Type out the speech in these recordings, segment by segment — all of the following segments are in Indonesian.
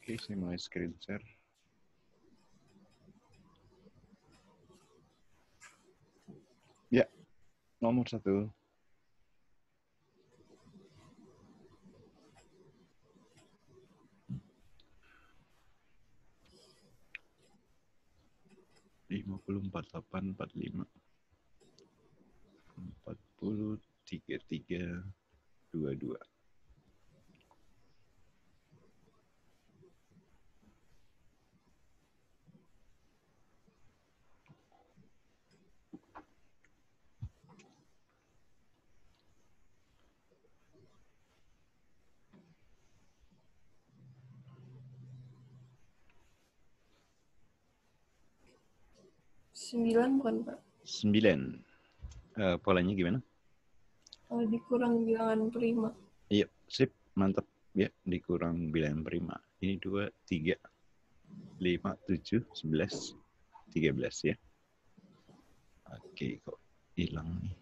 Oke, saya mulai screen share. Ya, nomor 1. Lima puluh 48 45 40 33 22. Sembilan bukan, Pak? 9. Polanya gimana? Dikurang bilangan prima. Iya, sip, mantap. Ya, dikurang bilangan prima. Ini 2, 3, 5, 7, 11, 13 ya. Oke, kok hilang nih.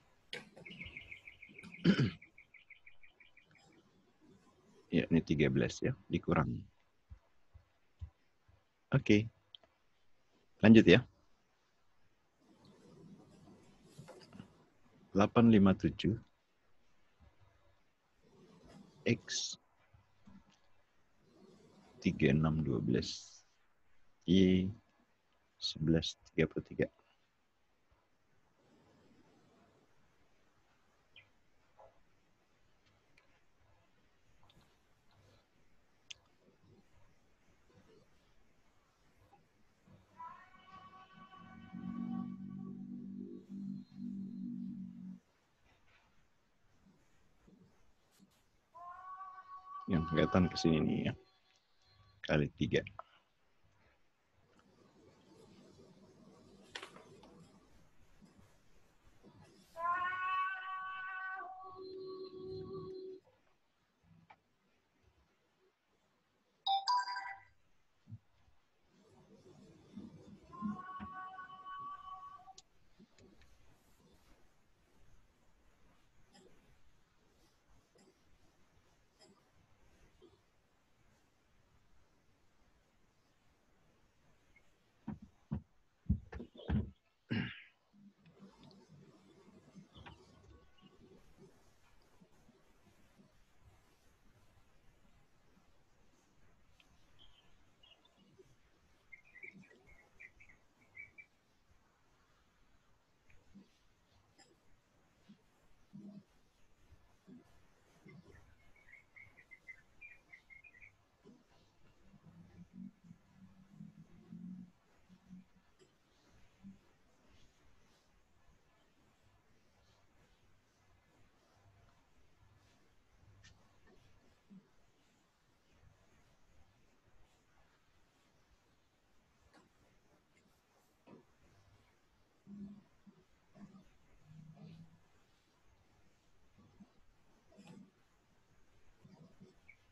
Ya, ini 13 ya, dikurang. Oke. Lanjut ya. 857 X 3612 Y 1133. Yang kelihatan ke sini nih ya. Kali 3.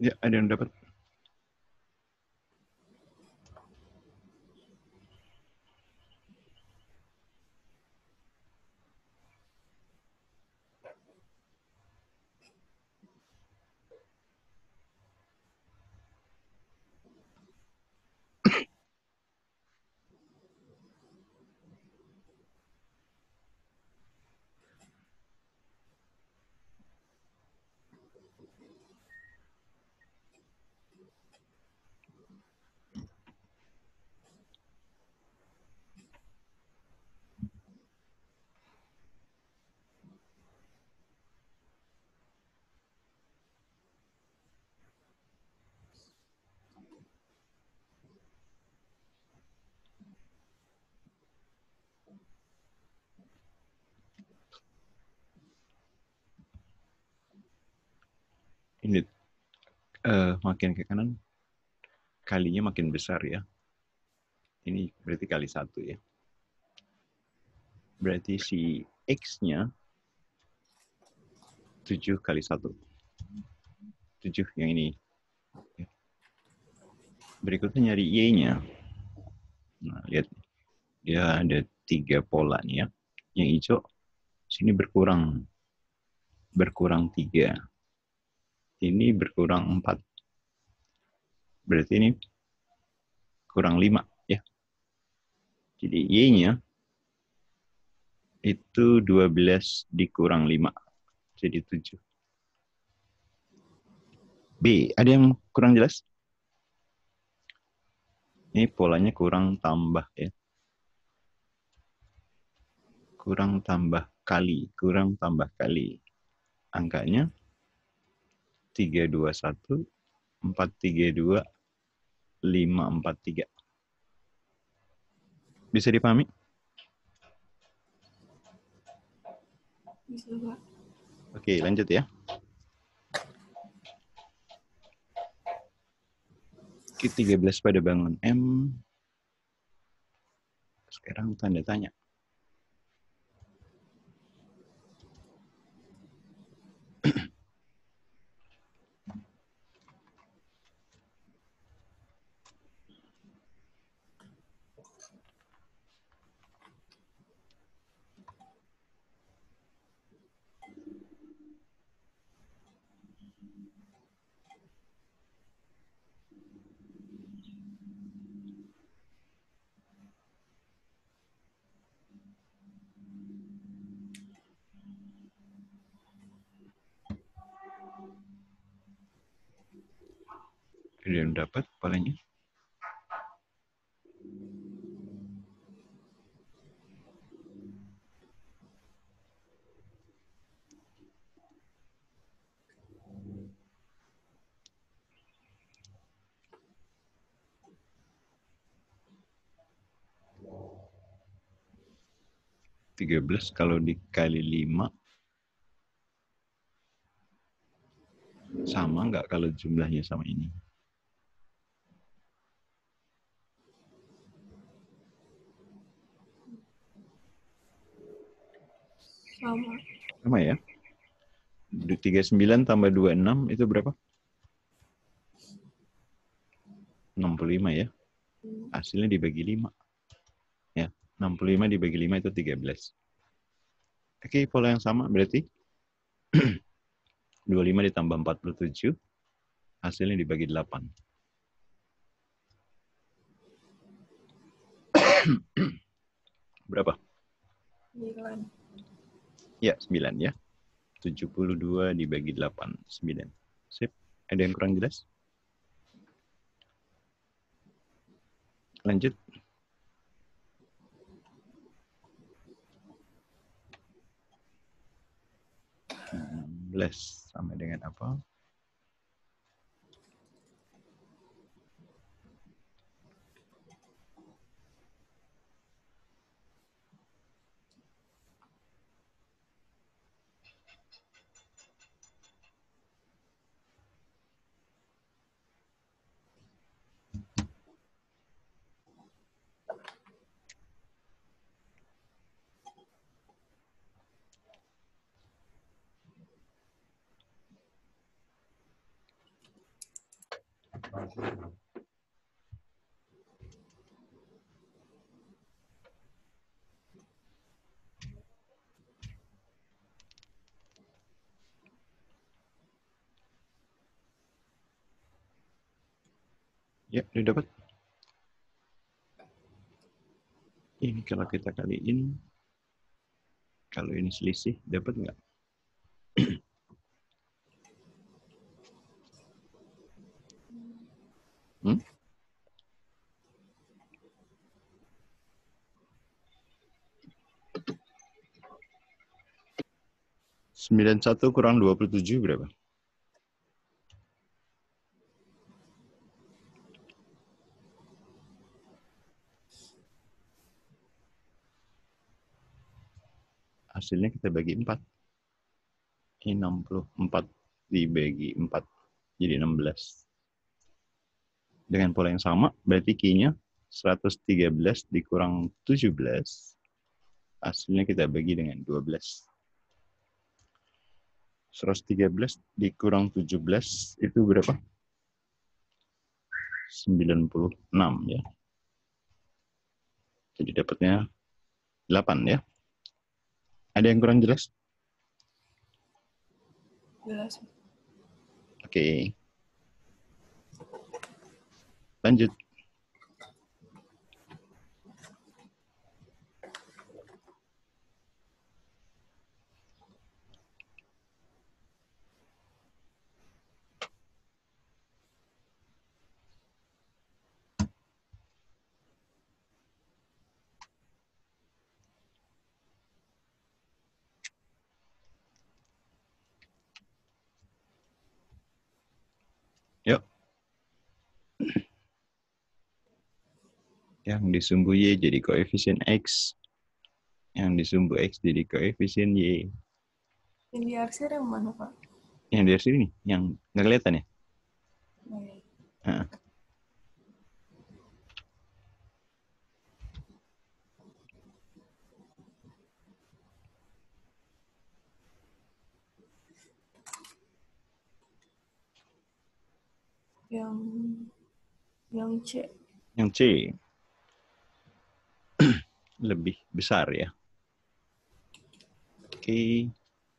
Ya, ada yang dapat. Ini makin ke kanan, kalinya makin besar ya. Ini berarti kali 1 ya. Berarti si X-nya 7 kali 1. 7 yang ini. Berikutnya nyari Y-nya. Nah, lihat. Dia ada 3 pola nih ya. Yang hijau, sini berkurang. Berkurang 3. Ini berkurang 4. Berarti ini kurang 5 ya. Jadi Y-nya itu 12 dikurang 5. Jadi 7. B, ada yang kurang jelas? Ini polanya kurang tambah ya. Kurang tambah kali. Angkanya 321, 432, 543. Bisa dipahami? Bisa, Pak. Oke, lanjut ya. Q13 pada bangun M. Sekarang tanda tanya. Ada yang dapat polanya? Tiga belas kalau dikali 5 sama nggak kalau jumlahnya sama ini? Sama. Sama ya. 39 tambah 26 itu berapa? 65 ya. Hasilnya dibagi 5. Ya, 65 dibagi 5 itu 13. Oke, pola yang sama berarti 25 ditambah 47 hasilnya dibagi 8. Berapa? 9. Ya, 9 ya. 72 dibagi 8, 9. Sip. Ada yang kurang jelas? Lanjut. Sama dengan apa? Ya, udah dapat. Ini kalau kita kaliin, kalau ini selisih, dapat nggak? Hmm? 91 kurang 27 berapa? Hasilnya kita bagi 4. Ini 64 dibagi 4. Jadi 16. Dengan pola yang sama, berarti Q-nya 113 dikurang 17. Hasilnya kita bagi dengan 12. 113 dikurang 17 itu berapa? 96 ya. Jadi dapatnya 8 ya. Ada yang kurang jelas? Jelas. Oke. Lanjut. Yang disumbu Y jadi koefisien X. Yang disumbu X jadi koefisien Y. Yang diarsir yang mana, Pak? Yang dari sini nih, yang nggak kelihatan ya? Baik. Nah. Yang C. Yang C lebih besar ya. Oke,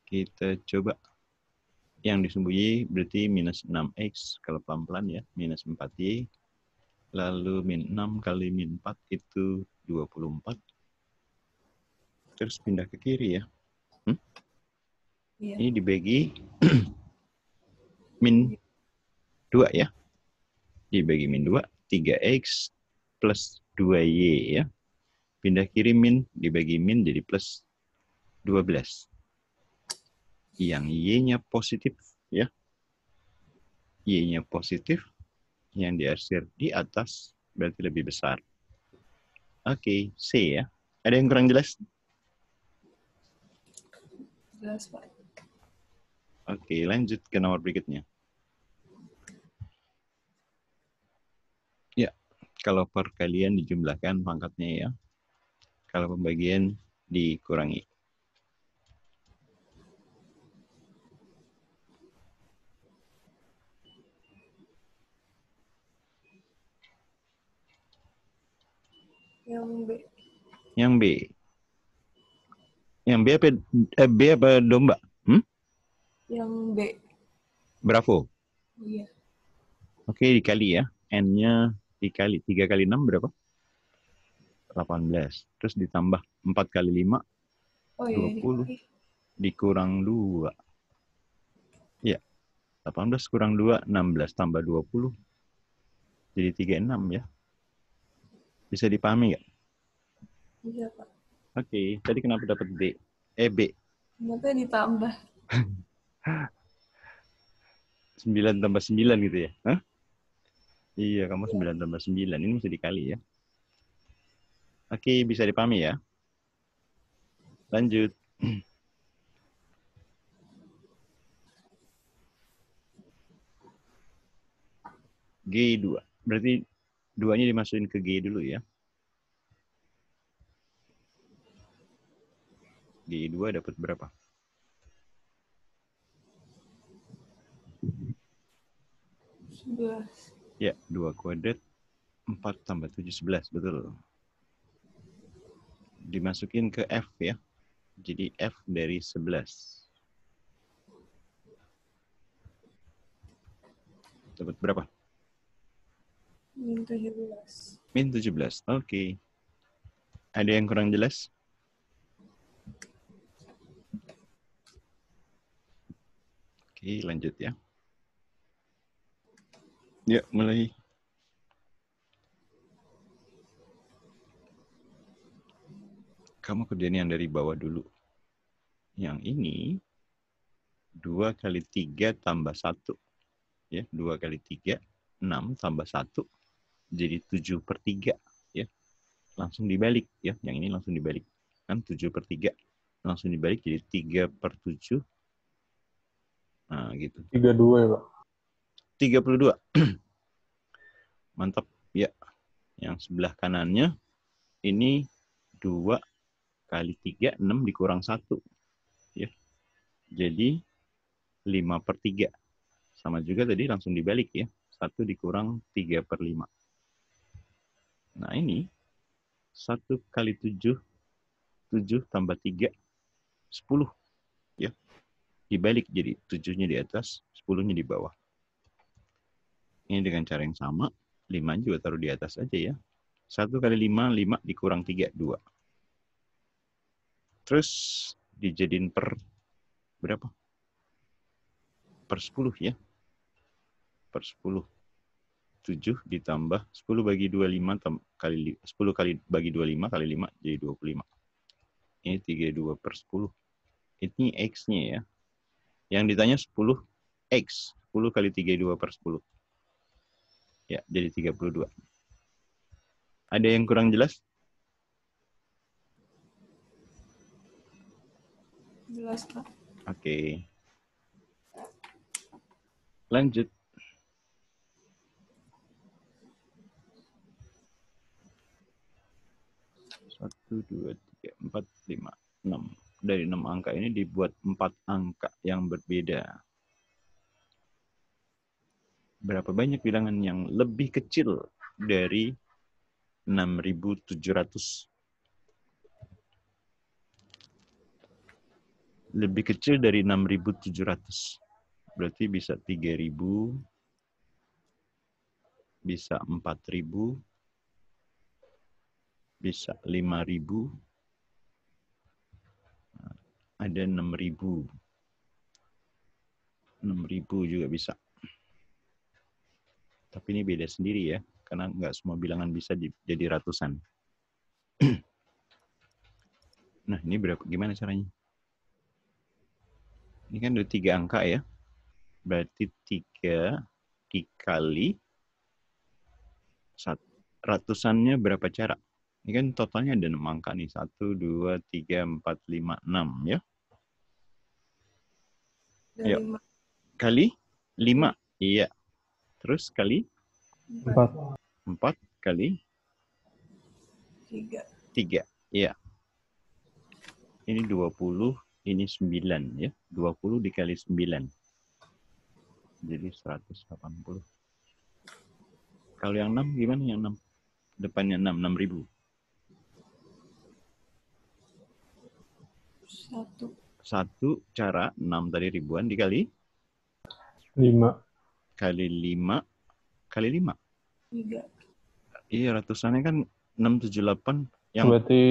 kita coba. Yang disumbu Y berarti minus 6X kalau pelan-pelan ya, minus 4Y. Lalu min 6 kali min 4 itu 24. Terus pindah ke kiri ya. Iya. Ini dibagi min 2 ya. Dibagi min 2, 3X plus 2Y ya. Pindah kiri min, dibagi min jadi plus 12. Yang Y-nya positif ya. Y-nya positif, yang diarsir di atas berarti lebih besar. Oke, C ya. Ada yang kurang jelas? Jelas, Pak. Oke, lanjut ke nomor berikutnya. Ya, kalau perkalian dijumlahkan pangkatnya ya. Kalau pembagian dikurangi. Yang B. Yang B. Yang B apa domba? Yang B. Bravo. Iya. Oke, dikali ya. N-nya dikali 3 kali 6 berapa? 18. Terus ditambah 4 kali 5, Oh iya, 20. dikali. Dikurang 2. Ya, 18 kurang 2, 16 tambah 20. Jadi 36 ya. Bisa dipahami nggak? Iya, Pak. Oke, tadi kenapa dapat B? B. Kenapa ditambah? 9 tambah 9 gitu ya? Hah? Iya, kamu 9 tambah 9. Ini mesti dikali ya. Oke, bisa dipahami ya. Lanjut. G2. Berarti 2-nya dimasukin ke G dulu ya. G2 dapat berapa? 11. Ya, 2 kuadrat 4 tambah 7, 11. Betul. Dimasukin ke F ya. Jadi F dari 11. Dapat berapa? Min 17. Min 17. Oke. Ada yang kurang jelas? Oke, lanjut ya. Ya, mulai. Kamu kerjain yang dari bawah dulu. Yang ini 2 kali 3 tambah 1. Ya, 2 kali 3, 6 tambah 1. Jadi 7/3. Ya. Langsung dibalik. Ya, yang ini langsung dibalik. Kan 7/3. Langsung dibalik jadi 3/7. Nah, gitu. 32 ya, Pak. 32. Mantap. Ya. Yang sebelah kanannya ini 2 kali 3, 6 dikurang 1. Ya. Jadi 5/3. Sama juga tadi langsung dibalik ya. 1 dikurang 3/5. Nah ini 1 kali 7, 7 tambah 3, 10. Ya. Dibalik jadi 7-nya di atas, 10-nya di bawah. Ini dengan cara yang sama, 5 juga taruh di atas aja ya. 1 kali 5, 5 dikurang 3, 2. Terus dijadiin per berapa? Per 10 ya. Per 10. 7 ditambah 10 bagi 25 kali 10 kali bagi 25 kali 5 jadi 25. Ini 32/10. Ini X-nya ya. Yang ditanya 10X. 10 kali 32/10. Ya, jadi 32. Ada yang kurang jelas? Jelas, Pak. Oke. Lanjut. Satu, dua, tiga, empat, lima, enam. Dari 6 angka ini dibuat 4 angka yang berbeda. Berapa banyak bilangan yang lebih kecil dari 6.700? Lebih kecil dari 6.700. Berarti bisa 3.000, bisa 4.000, bisa 5.000, ada 6.000. 6.000 juga bisa. Tapi ini beda sendiri ya, karena nggak semua bilangan bisa jadi ratusan. Nah, ini berapa? Gimana caranya? Ini kan ada 3 angka ya. Berarti 3 dikali ratusannya berapa cara? Ini kan totalnya ada 6 angka nih. 1, 2, 3, 4, 5, 6 ya. Ada Ayo. 5. Kali 5. Iya. Terus kali 4. 4 kali 3. 3. Iya. Ini 20, ini 9 ya. 20 dikali 9. Jadi 180. Kalau yang 6 gimana yang 6? Depannya 6, 6.000. 1. Satu cara 6 tadi ribuan dikali 5. kali 5 kali 5. 3. Iya, ratusannya kan 678 yang Berarti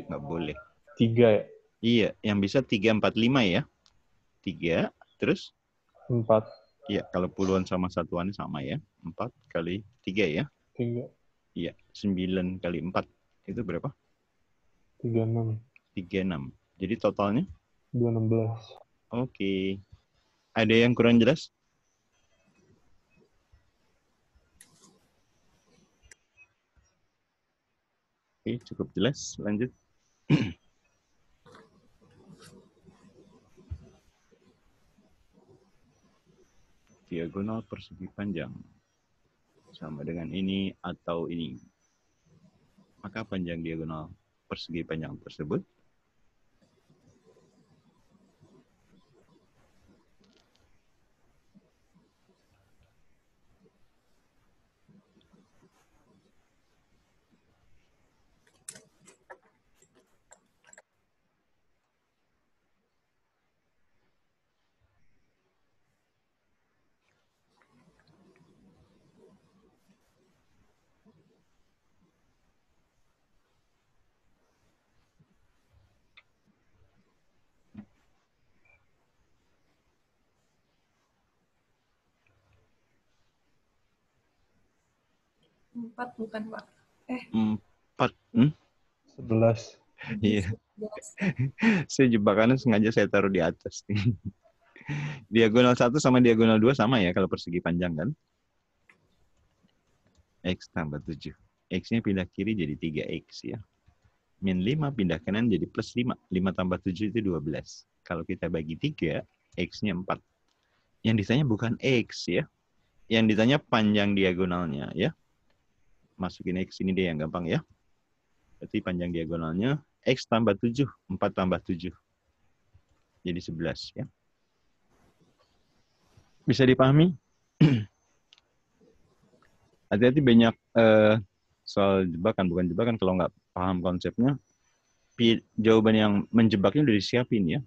nggak boleh. 3 ya? Iya, yang bisa 345 ya. 3 terus 4. iya, kalau puluhan sama satuannya sama ya. 4 kali 3 ya. 3. Iya, 9 kali 4 itu berapa? 36. 36. Jadi totalnya 216. oke. Ada yang kurang jelas? Oke, cukup jelas. Lanjut. Diagonal persegi panjang sama dengan ini atau ini. Maka panjang diagonal persegi panjang tersebut Empat bukan, Pak. 4. 11. Iya. 11. Saya jebakannya sengaja saya taruh di atas. Diagonal 1 sama diagonal 2 sama ya kalau persegi panjang kan? X tambah 7. X-nya pindah kiri jadi 3X ya. Min 5 pindah kanan jadi plus 5. 5 tambah 7 itu 12. Kalau kita bagi 3, X-nya 4. Yang ditanya bukan X ya. Yang ditanya panjang diagonalnya ya. Masukin X ini deh yang gampang ya. Berarti panjang diagonalnya X tambah 7. 4 tambah 7. Jadi 11 ya. Bisa dipahami? Hati-hati banyak soal jebakan. Bukan jebakan kalau nggak paham konsepnya. Jawaban yang menjebaknya udah disiapin ya.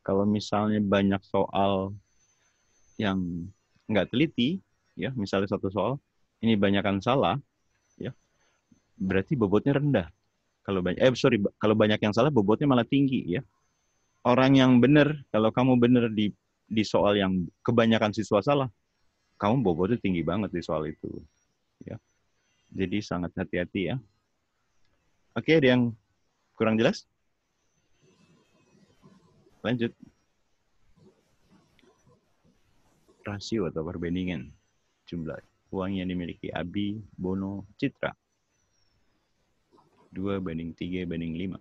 Kalau misalnya banyak soal yang nggak teliti, ya misalnya satu soal ini banyakkan salah, ya berarti bobotnya rendah. Kalau kalau banyak yang salah bobotnya malah tinggi ya. Orang yang benar, kalau kamu benar di soal yang kebanyakan siswa salah, kamu bobotnya tinggi banget di soal itu, ya. Jadi sangat hati-hati ya. Oke, ada yang kurang jelas? Lanjut. Rasio atau perbandingan jumlah uang yang dimiliki Abi, Bono, Citra. 2:3:5.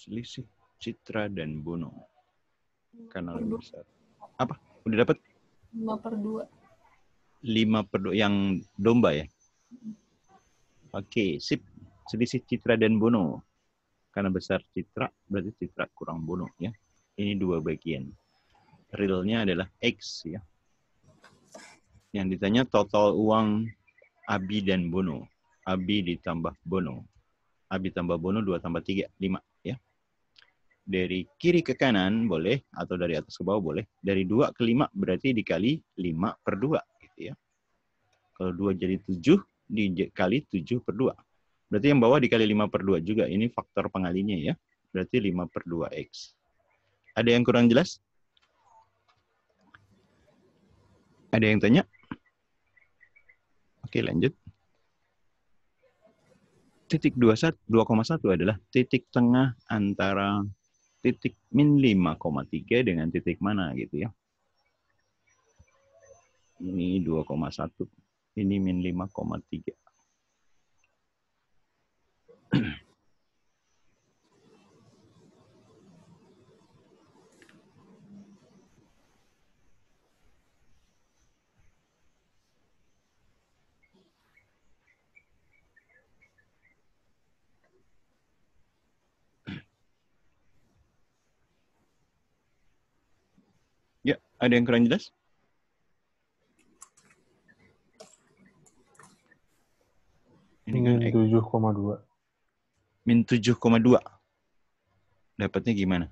Selisih Citra dan Bono. Karena lebih besar. Apa? Udah dapat? 5/2. 5/2 yang domba ya? Oke, sip. Selisih Citra dan Bono. Karena besar Citra, berarti Citra kurang Bono ya. Ini 2 bagian. Realnya adalah X ya. Yang ditanya total uang Abi dan Bono. Abi ditambah Bono. Abi tambah Bono 2 tambah 3, 5 ya. Dari kiri ke kanan boleh, atau dari atas ke bawah boleh. Dari 2 ke 5 berarti dikali 5/2 gitu ya. Kalau 2 jadi 7, dikali 7/2. Berarti yang bawah dikali 5/2 juga. Ini faktor pengalinya ya. Berarti 5/2X. Ada yang kurang jelas? Ada yang tanya? Oke, lanjut. Titik 2,1 adalah titik tengah antara titik min 5,3 dengan titik mana gitu ya. Ini 2,1. Ini min 5,3. Ya, ada yang kurang jelas? Ini kan Min 7,2. min 7,2. Dapatnya gimana,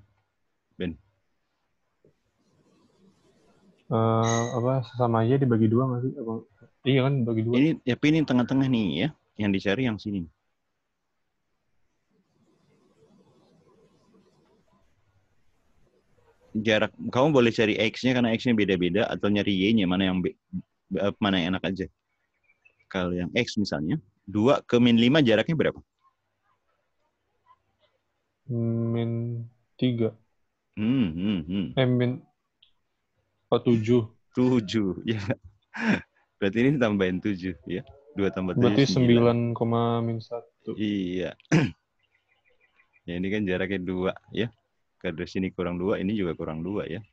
Ben? Sama aja dibagi 2 nggak sih? Iya kan dibagi 2. Ini ya, ini tengah-tengah nih ya. Yang dicari yang sini. Jarak, kamu boleh cari X-nya karena X-nya beda-beda, atau nyari Y-nya, mana yang enak aja. Kalau yang X misalnya, 2 ke min 5 jaraknya berapa? Min 3. Min 7. 7. Ya. Berarti ini tambahin 7 ya. 2 tambah 7 Berarti 9. 9,-1. Iya. Ya, ini kan jaraknya 2 ya. Karena sini kurang 2, ini juga kurang 2 ya.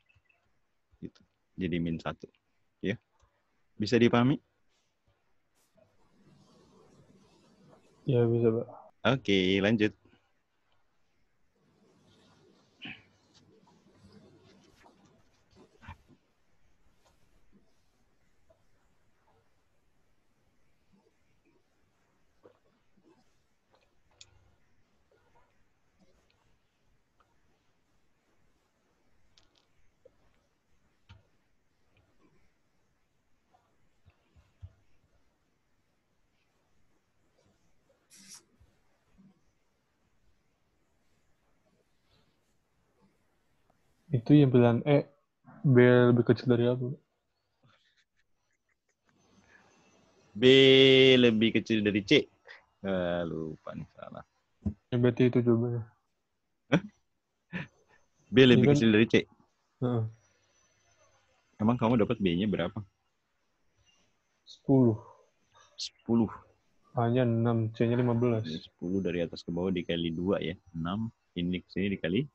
Gitu. Jadi min 1 ya. Bisa dipahami? Ya bisa, Pak. Oke, lanjut. Itu yang pilihan E, B lebih kecil dari apa? B lebih kecil dari C. Lupa nih, salah. Ya, berarti itu jawabannya. B lebih kan, kecil dari C. Heeh. Emang kamu dapat B-nya berapa? 10. 10. A-nya 6, C-nya 15. 10 dari atas ke bawah dikali 2 ya. 6. Ini sini dikali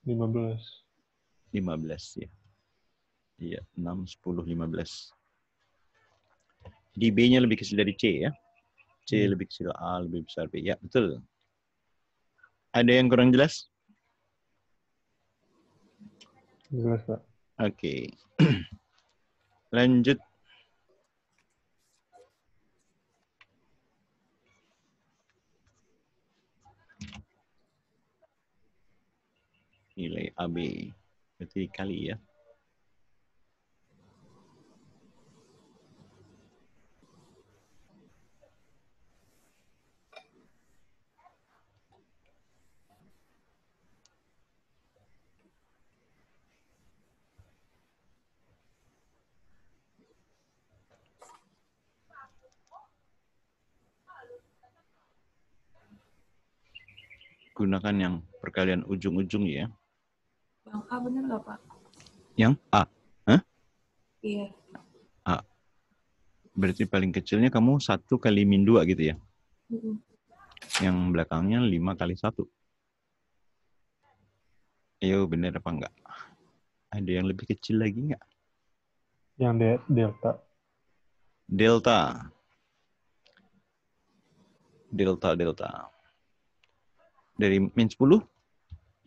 15. 15 ya. Iya, 6, 10, 15. Di B-nya lebih kecil dari C ya. C lebih kecil A, lebih besar B. Ya, betul. Ada yang kurang jelas? Jelas, Pak. Oke. Lanjut. AB. Berarti dikali ya. Gunakan yang perkalian ujung-ujung ya. Bang A bener nggak Pak? Yang A. Hah? Iya. A. Berarti paling kecilnya kamu 1 kali min 2 gitu ya. Yang belakangnya 5 kali 1. Ayo bener apa enggak? Ada yang lebih kecil lagi enggak? Yang delta. Delta. Delta. Dari min 10?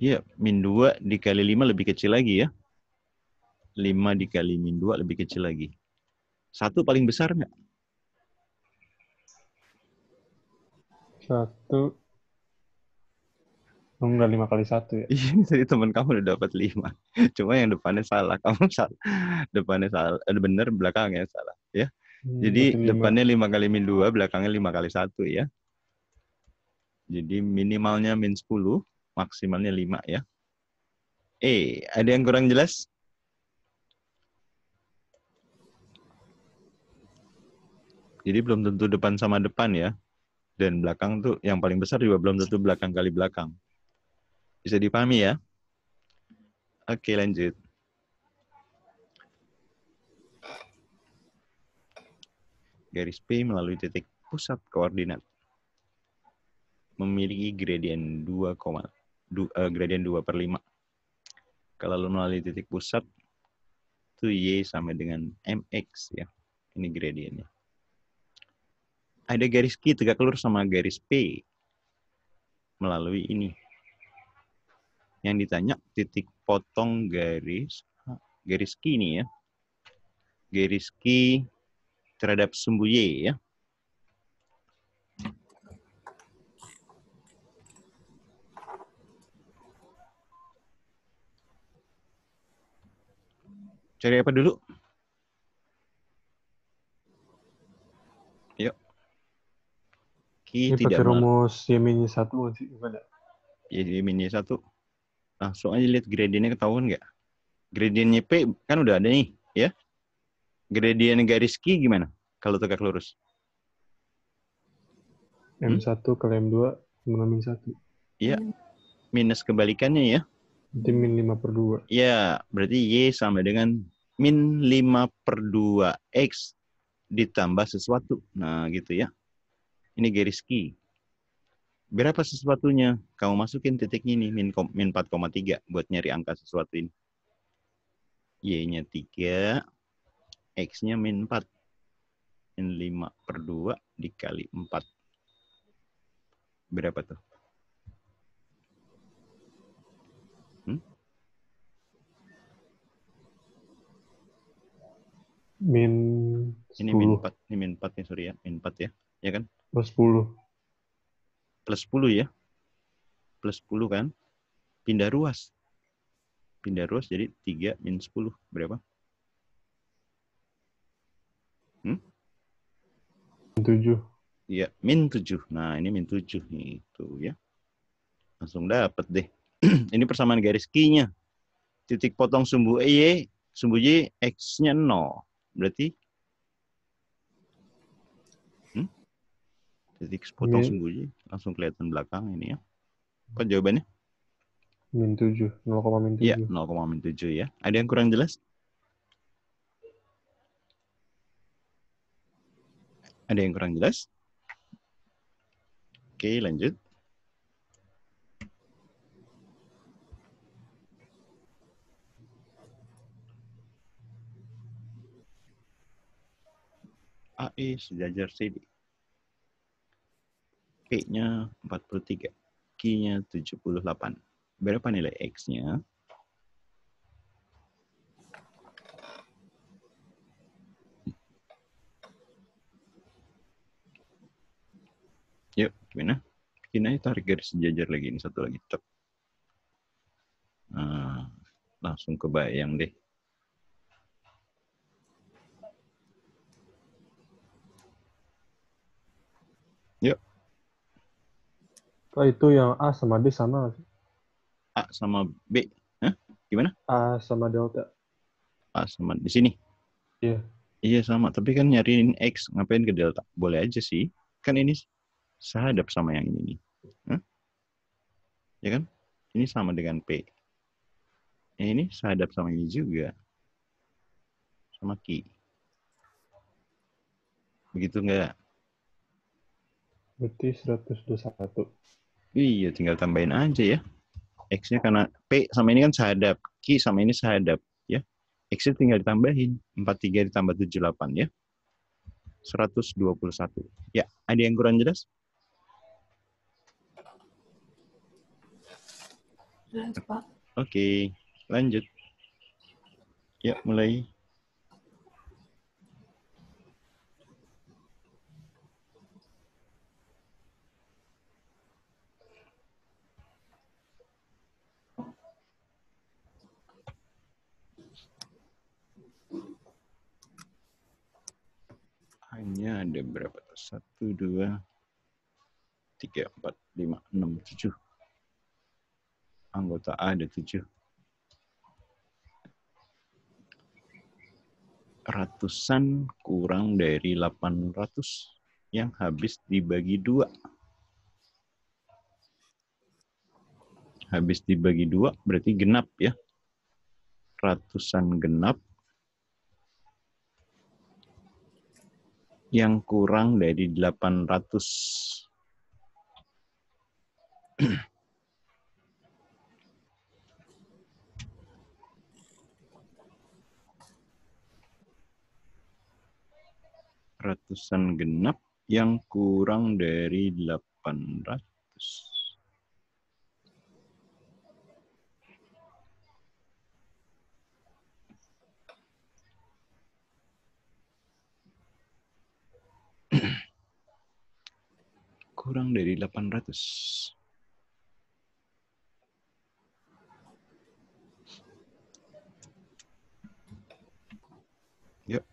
Iya, min 2 dikali 5 lebih kecil lagi ya. 5 dikali min 2 lebih kecil lagi. 1 paling besar enggak? 1. Enggak 5 kali 1 ya. Iya, tadi teman kamu udah dapat 5. Cuma yang depannya salah. Kamu salah. Depannya salah. Bener, belakangnya salah. Ya. Jadi Berarti 5. depannya 5 kali min 2, belakangnya 5 kali 1 ya. Jadi minimalnya min 10, maksimalnya 5 ya. Ada yang kurang jelas? Jadi belum tentu depan sama depan ya. Dan belakang tuh yang paling besar juga belum tentu belakang kali belakang. Bisa dipahami ya? Oke, lanjut. Garis P melalui titik pusat koordinat memiliki gradien 2, gradien 2/5. Kalau melalui titik pusat, itu Y sama dengan MX ya. Ini gradiennya. Ada garis Q tegak lurus sama garis P melalui ini. Yang ditanya titik potong garis Q ini ya. Garis Q terhadap sumbu Y ya. Cari apa dulu? Yuk. Ini Tidak pakai rumus Y-1 sih? Bukan ya? Y min Y1. Langsung aja lihat gradiennya ketahuan nggak? Gradiennya P kan udah ada nih, ya. Gradien garis Q gimana? Kalau tegak lurus. M1 kali M2 sama min 1. Iya. Minus kebalikannya ya. Berarti min 5/2. Ya, berarti Y sama dengan min 5/2X ditambah sesuatu. Nah, gitu ya. Ini garis Q. Berapa sesuatunya? Kamu masukin titik ini, min 4,3 buat nyari angka sesuatu ini. Y-nya 3, X-nya min 4. Min 5/2 dikali 4. Berapa tuh? Min 10. Ini min 4. Ini min 4 nih, sorry ya. Min 4 ya. Ya kan? Plus 10. Plus 10 ya. Plus 10 kan. Pindah ruas. Pindah ruas jadi 3 min 10. Berapa? Min 7. Iya, min 7. Nah, ini min 7 nih. Itu ya. Langsung dapat deh. Ini persamaan garis Q-nya. Titik potong sumbu Y, X-nya 0. Berarti titik potong sumbu Y langsung kelihatan belakang ini ya. Apa jawabannya? Min 7. 0, min 7. Iya, 0,7 ya. Ada yang kurang jelas? Ada yang kurang jelas? Oke, lanjut. AE sejajar CD. P-nya 43. Q-nya 78. Berapa nilai X-nya? Yuk, gimana? Bikin aja tarik garis sejajar lagi. Ini satu lagi. Cep. Nah, langsung kebayang deh. Yuk. Pak, itu yang A sama D sama nggak sih? A sama B. Hah? Gimana? A sama delta. A sama di sini. Iya. Iya sama, tapi kan nyariin X, ngapain ke delta? Boleh aja sih. Kan ini sehadap sama yang ini nih. Hah? Ya kan? Ini sama dengan P. Ini sehadap sama ini juga. Sama Q. Begitu nggak? Berarti 121. Iya, tinggal tambahin aja ya. X-nya karena P sama ini kan sehadap. Q sama ini sehadap. Ya. X-nya tinggal ditambahin. 43 ditambah 78 ya. 121. Ya, ada yang kurang jelas? Jelas, Pak. Oke, lanjut. Ya, mulai. Hanya ada berapa? 1, 2, 3, 4, 5, 6, 7. Anggota A ada 7. Ratusan kurang dari 800 yang habis dibagi 2. Habis dibagi 2 berarti genap ya. Ratusan genap yang kurang dari 800. Ratusan genap yang kurang dari 800. Kurang dari 800. Yuk.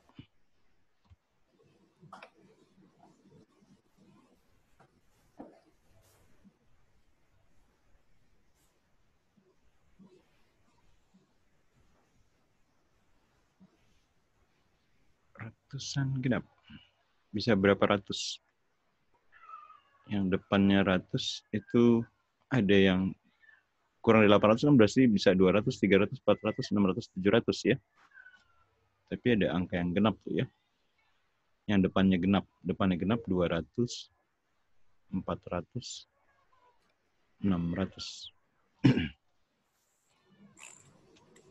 Ratusan genap. Bisa berapa ratus? Yang depannya ratus itu ada yang kurang dari 800 kan berarti bisa 200, 300, 400, 600, 700 ya. Tapi ada angka yang genap tuh ya. Yang depannya genap 200, 400, 600.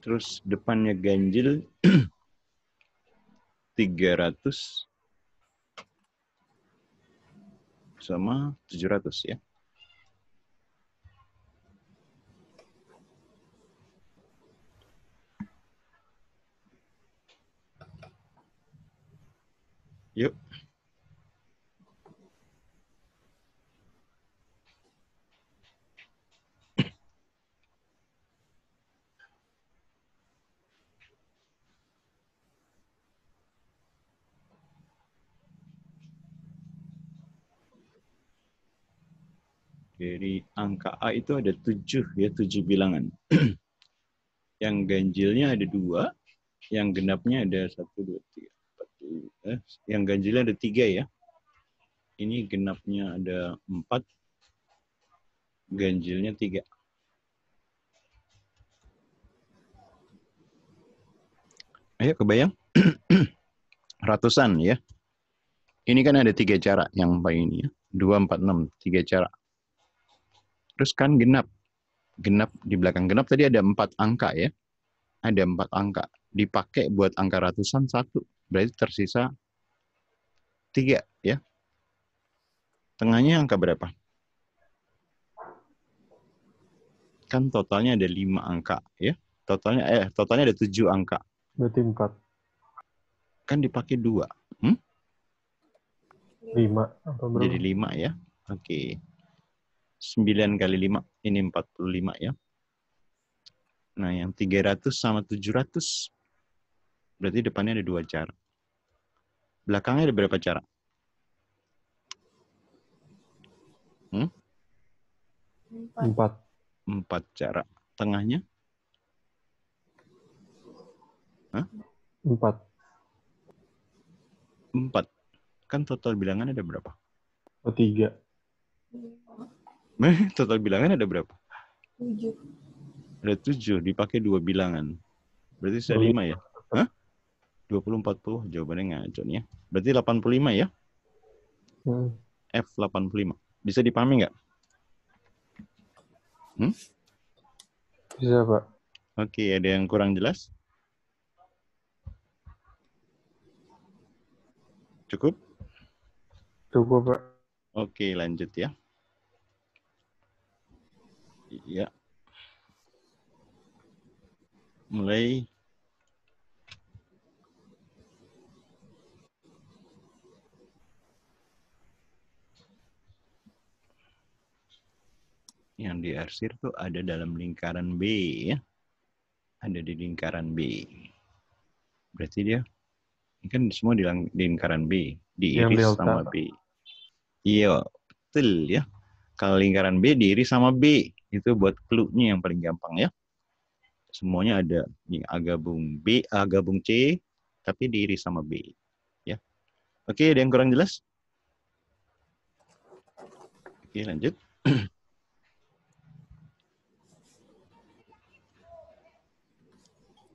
Terus depannya ganjil 300 sama 700 ya. Yuk. Dari angka A itu ada 7 ya, 7 bilangan. Yang ganjilnya ada 2, yang genapnya ada 1, 2, 3, 4. Yang ganjilnya ada 3 ya. Ini genapnya ada 4, ganjilnya 3. Ayo kebayang? Ratusan ya. Ini kan ada 3 cara yang paling ini ya. 2, 4, 6, 3 cara. Terus kan genap. Genap di belakang genap tadi ada 4 angka ya. Ada 4 angka. Dipakai buat angka ratusan 1. Berarti tersisa 3 ya. Tengahnya angka berapa? Kan totalnya ada 5 angka ya. Totalnya ada 7 angka. Berarti 4. Kan dipakai 2. 5. Apa berapa? Jadi 5 ya. Oke. 9 kali 5. Ini 45 ya. Nah, yang 300 sama 700. Berarti depannya ada 2 cara. Belakangnya ada berapa cara? 4. 4 cara. Tengahnya? 4. 4. Kan total bilangan ada berapa? Oh, 3. Total bilangan ada berapa? 7. Ada 7. Dipakai 2 bilangan. Berarti saya 5 ya? Hah? 20, 40. Jawabannya ngaco nih ya. Berarti 85 ya? F85. Bisa dipahami nggak? Bisa, Pak. Oke, ada yang kurang jelas? Cukup? Cukup, Pak. Oke, lanjut ya. Iya. Mulai. Yang diarsir tuh ada dalam lingkaran B ya. Ada di lingkaran B. Berarti dia ini kan semua di lingkaran B, diiris sama B. Iya, betul ya. Kalau lingkaran B diiris sama B, itu buat clue-nya yang paling gampang ya. Semuanya ada nih A gabung B, A gabung C, tapi diiris sama B. Ya. Oke, ada yang kurang jelas? Oke, lanjut.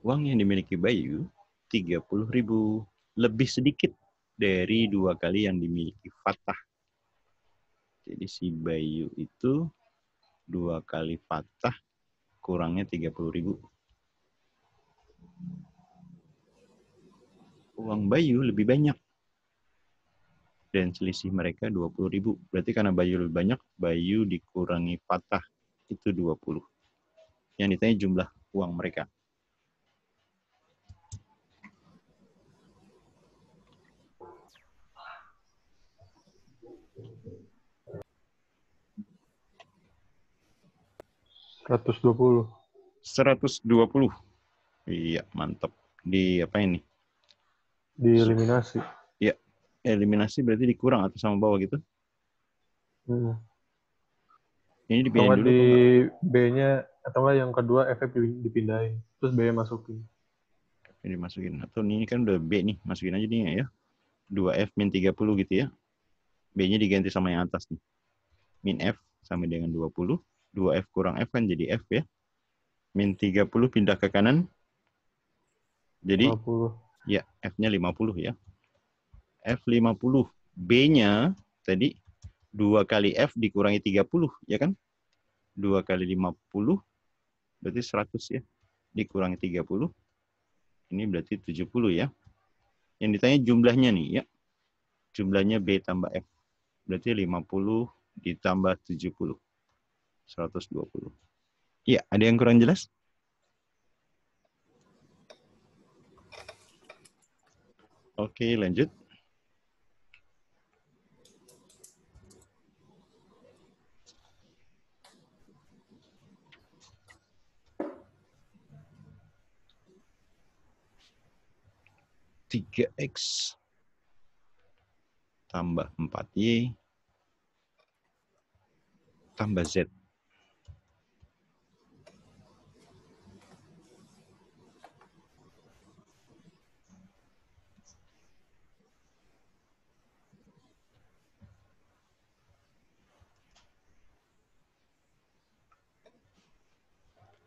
Uang yang dimiliki Bayu 30.000, lebih sedikit dari 2 kali yang dimiliki Fatah. Jadi si Bayu itu 2 kali Fatah kurangnya 30.000. Uang Bayu lebih banyak. Dan selisih mereka 20.000. Berarti karena Bayu lebih banyak, Bayu dikurangi Fatah itu 20. Yang ditanya jumlah uang mereka. $120. 120. Iya, mantap. Di apa ini? Dieliminasi. Ya, eliminasi berarti dikurang atau sama bawah gitu. Ini Atau dipindahin nggak dulu di atau enggak? B-nya, atau nggak yang kedua F-nya dipindahin. Terus B-nya masukin. Ini dimasukin. Atau ini kan udah B nih, masukin aja nih ya. 2F min 30 gitu ya. B-nya diganti sama yang atas nih. Min F sama dengan 20. 2F kurang F kan jadi F ya. Min 30 pindah ke kanan. Jadi 50. ya F-nya 50 ya. F50. B-nya tadi 2 kali F dikurangi 30 ya kan? 2 kali 50 berarti 100 ya. Dikurangi 30. Ini berarti 70 ya. Yang ditanya jumlahnya nih ya. Jumlahnya B tambah F. Berarti 50 ditambah 70. 120. Iya, ada yang kurang jelas? Oke, lanjut. X tambah 4Y tambah Z.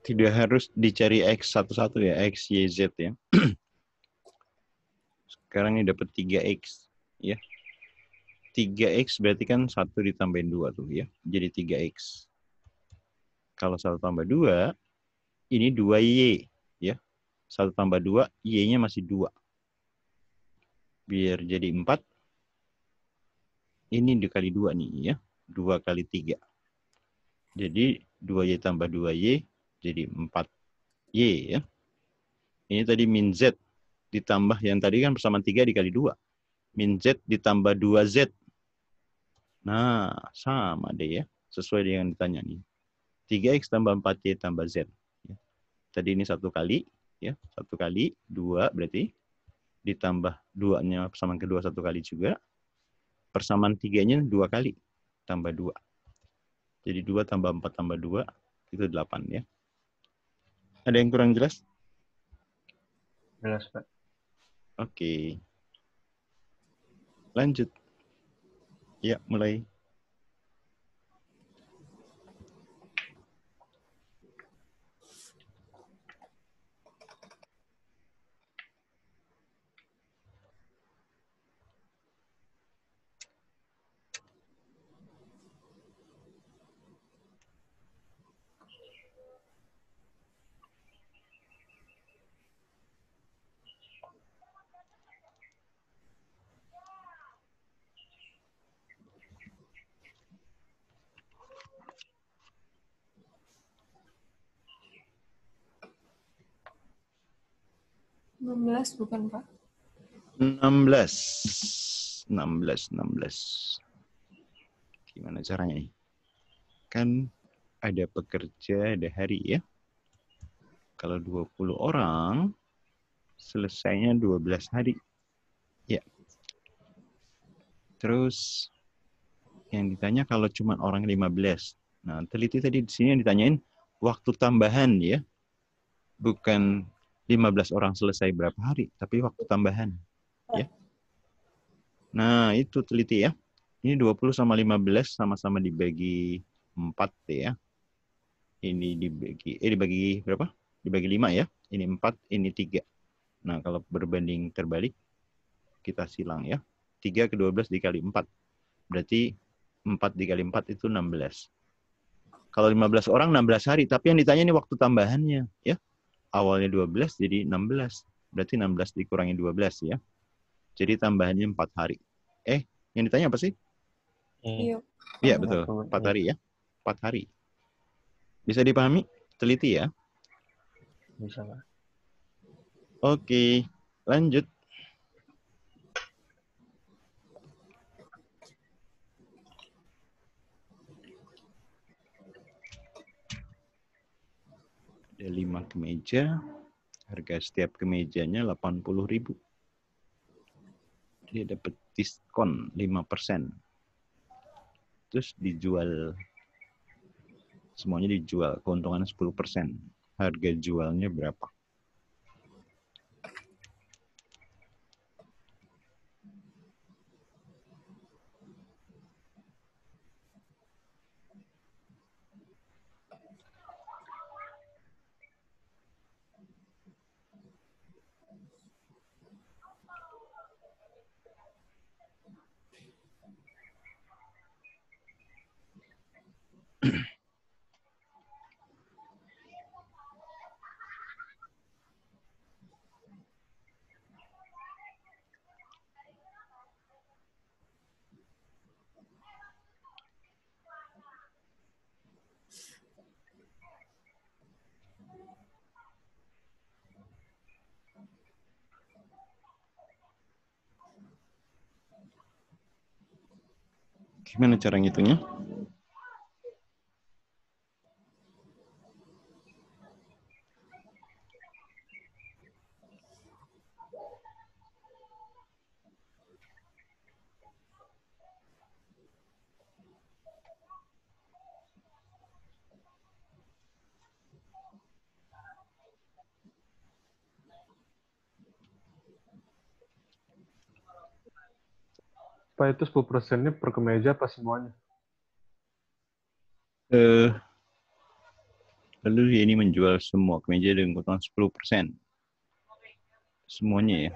Tidak harus dicari X satu-satu ya, X, Y, Z ya. Sekarang ini dapat 3X ya. 3X berarti kan 1 ditambahin 2 tuh ya. Jadi 3X. Kalau 1 tambah 2, ini 2Y ya. 1 tambah 2, Y-nya masih 2. Biar jadi 4. Ini dikali 2 nih ya. 2 kali 3. Jadi 2Y tambah 2Y jadi 4Y ya. Ini tadi min Z ditambah yang tadi kan persamaan 3 dikali 2. Min Z ditambah 2Z. Nah, sama deh ya. Sesuai dengan ditanya nih. 3X tambah 4Y tambah Z. Tadi ini 1 kali, ya 1 kali, 2 berarti. Ditambah 2-nya persamaan kedua 1 kali juga. Persamaan 3-nya 2 kali, tambah 2. Jadi 2 tambah 4 tambah 2, itu 8 ya. Ada yang kurang jelas? Jelas, Pak. Oke. Lanjut. Ya, mulai. Enam belas bukan, Pak? 16. Gimana caranya nih? Kan ada pekerja, ada hari ya. Kalau 20 orang, selesainya 12 hari. Ya. Terus yang ditanya kalau cuma orang 15. Nah, teliti tadi di sini yang ditanyain waktu tambahan ya. Bukan 15 orang selesai berapa hari, tapi waktu tambahan. Ya. Nah, itu teliti ya. Ini 20 sama 15 sama-sama dibagi 4 ya. Ini dibagi berapa? Dibagi 5 ya. Ini 4, ini 3. Nah, kalau berbanding terbalik, kita silang ya. 3 ke 12 dikali 4. Berarti 4 dikali 4 itu 16. Kalau 15 orang 16 hari, tapi yang ditanya ini waktu tambahannya ya. Awalnya 12 jadi 16. Berarti 16 dikurangi 12 ya. Jadi tambahannya 4 hari. Yang ditanya apa sih? Iya. Iya, betul. 4 hari ya. 4 hari. Bisa dipahami? Teliti ya. Bisa, Pak. Oke, lanjut. Ada 5 kemeja. Harga setiap kemejanya 80.000. Dia dapat diskon 5%. Terus dijual, semuanya dijual, keuntungannya 10%. Harga jualnya berapa? Gimana cara ngitungnya? Pak, itu 10%-nya per kemeja apa semuanya? Lalu ini menjual semua kemeja dengan keuntungan 10%. Semuanya ya.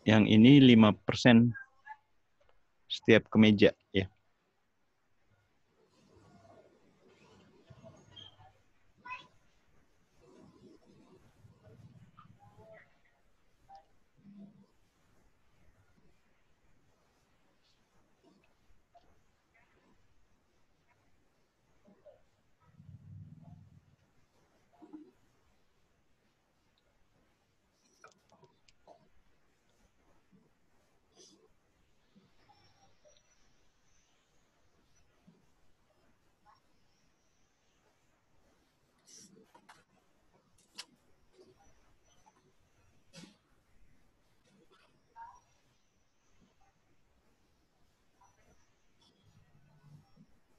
Yang ini 5% setiap kemeja ya.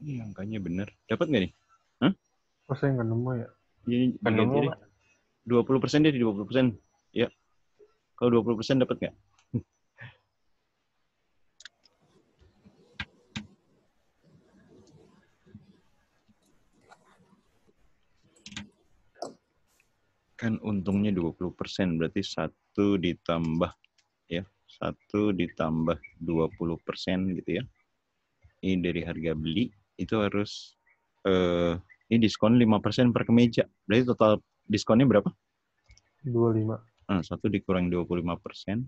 Ini angkanya bener. Dapat nggak nih? Hah? Oh, saya nggak nemu ya. Ini Nggak nemu, diganti deh. Pak. 20% dia di 20%. Ya. Kalau 20% dapat nggak? Kan untungnya 20%, berarti 1 ditambah ya. 1 ditambah 20% gitu ya. Ini dari harga beli itu harus ini diskon 5% per kemeja. Berarti total diskonnya berapa? 25. Nah, 1 dikurang 25%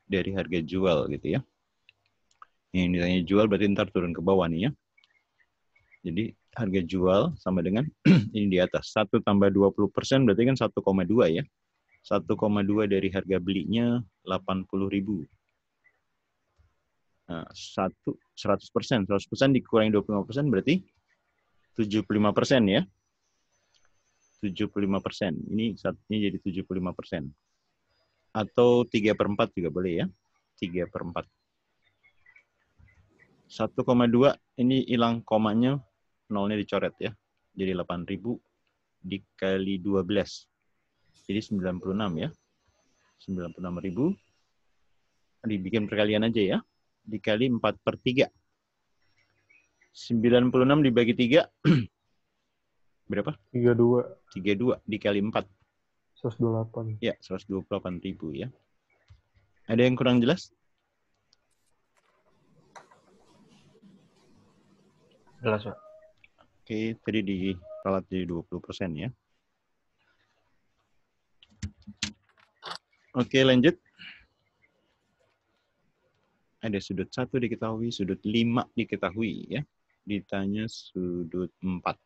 dari harga jual gitu ya. Ini nilainya jual berarti ntar turun ke bawah nih ya. Jadi harga jual sama dengan ini di atas. 1 tambah 20% berarti kan 1,2 ya. 1,2 dari harga belinya 80.000. Nah, 100%. 100% dikurangi 25% berarti 75% ya. 75%. Ini satunya jadi 75%. Atau 3/4 juga boleh ya. 3/4. 1,2 ini hilang komanya, nolnya dicoret ya. Jadi 8.000 dikali 12. Jadi 96 ya. 96.000. Dibikin perkalian aja ya. Dikali 4/3. 96 dibagi 3. Berapa? 32. 32 dikali 4. 128. Ya, 128.000 ya. Ada yang kurang jelas? Jelas, Pak. Oke, tadi diralat jadi 20% ya. Oke, lanjut. Ada sudut 1 diketahui, sudut 5 diketahui ya. Ditanya sudut 4.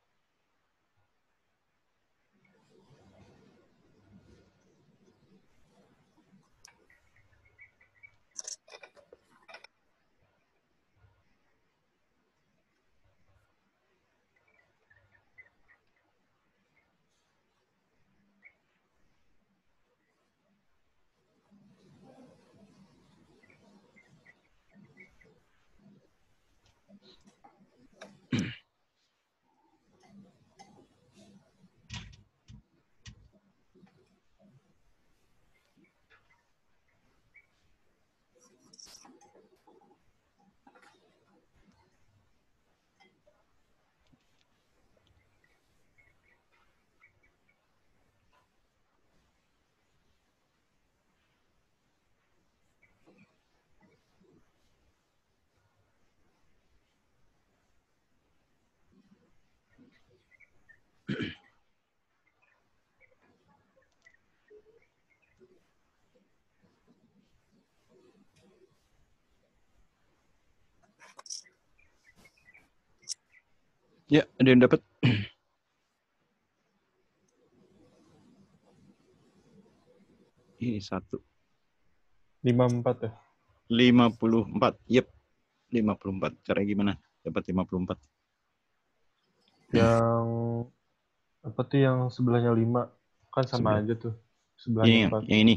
Ya, ada yang dapat? Ini 1. 54 ya. 54. Yep. 54. Caranya gimana? Dapat 54. Yang apa tuh yang sebelahnya 5? Kan sama Sebelah. aja tuh. Ini Sebelahnya yang 4. ini.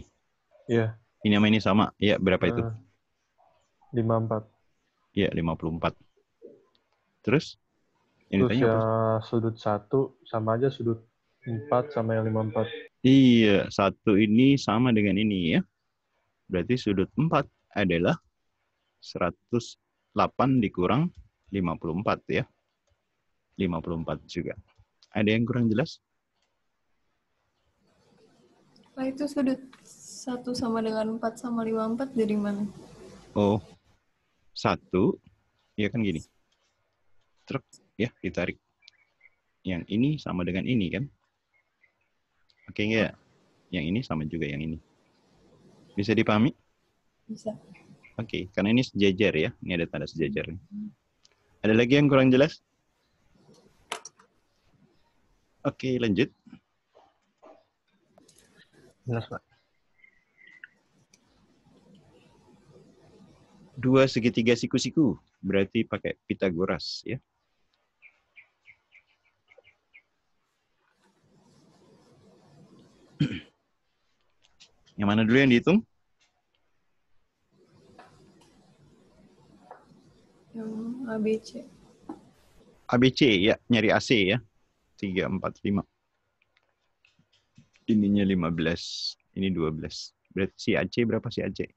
Iya. Ini sama ini sama. Ya, berapa itu? 54. Ya, 54. Terus? Yang Terus ditanya ya apa? sudut 1 sama aja sudut 4 sama yang 54. Iya, 1 ini sama dengan ini ya. Berarti sudut 4 adalah 108 dikurang 54 ya. 54 juga. Ada yang kurang jelas? Nah, itu sudut 1 sama dengan 4 sama 54 dari mana? Oh, 1, ya kan gini. Truk, ya ditarik. Yang ini sama dengan ini kan. Oke nggak? Yang ini sama juga yang ini. Bisa dipahami? Bisa. Oke, karena ini sejajar ya. Ini ada tanda sejajar. Ada lagi yang kurang jelas? Oke, lanjut. Jelas, Pak. 2 segitiga siku-siku. Berarti pakai Pitagoras ya. Yang mana dulu yang dihitung? Yang ABC. ABC ya, nyari AC ya. 3, 4, 5. Ininya 15, ini 12. Berarti si AC berapa si AC?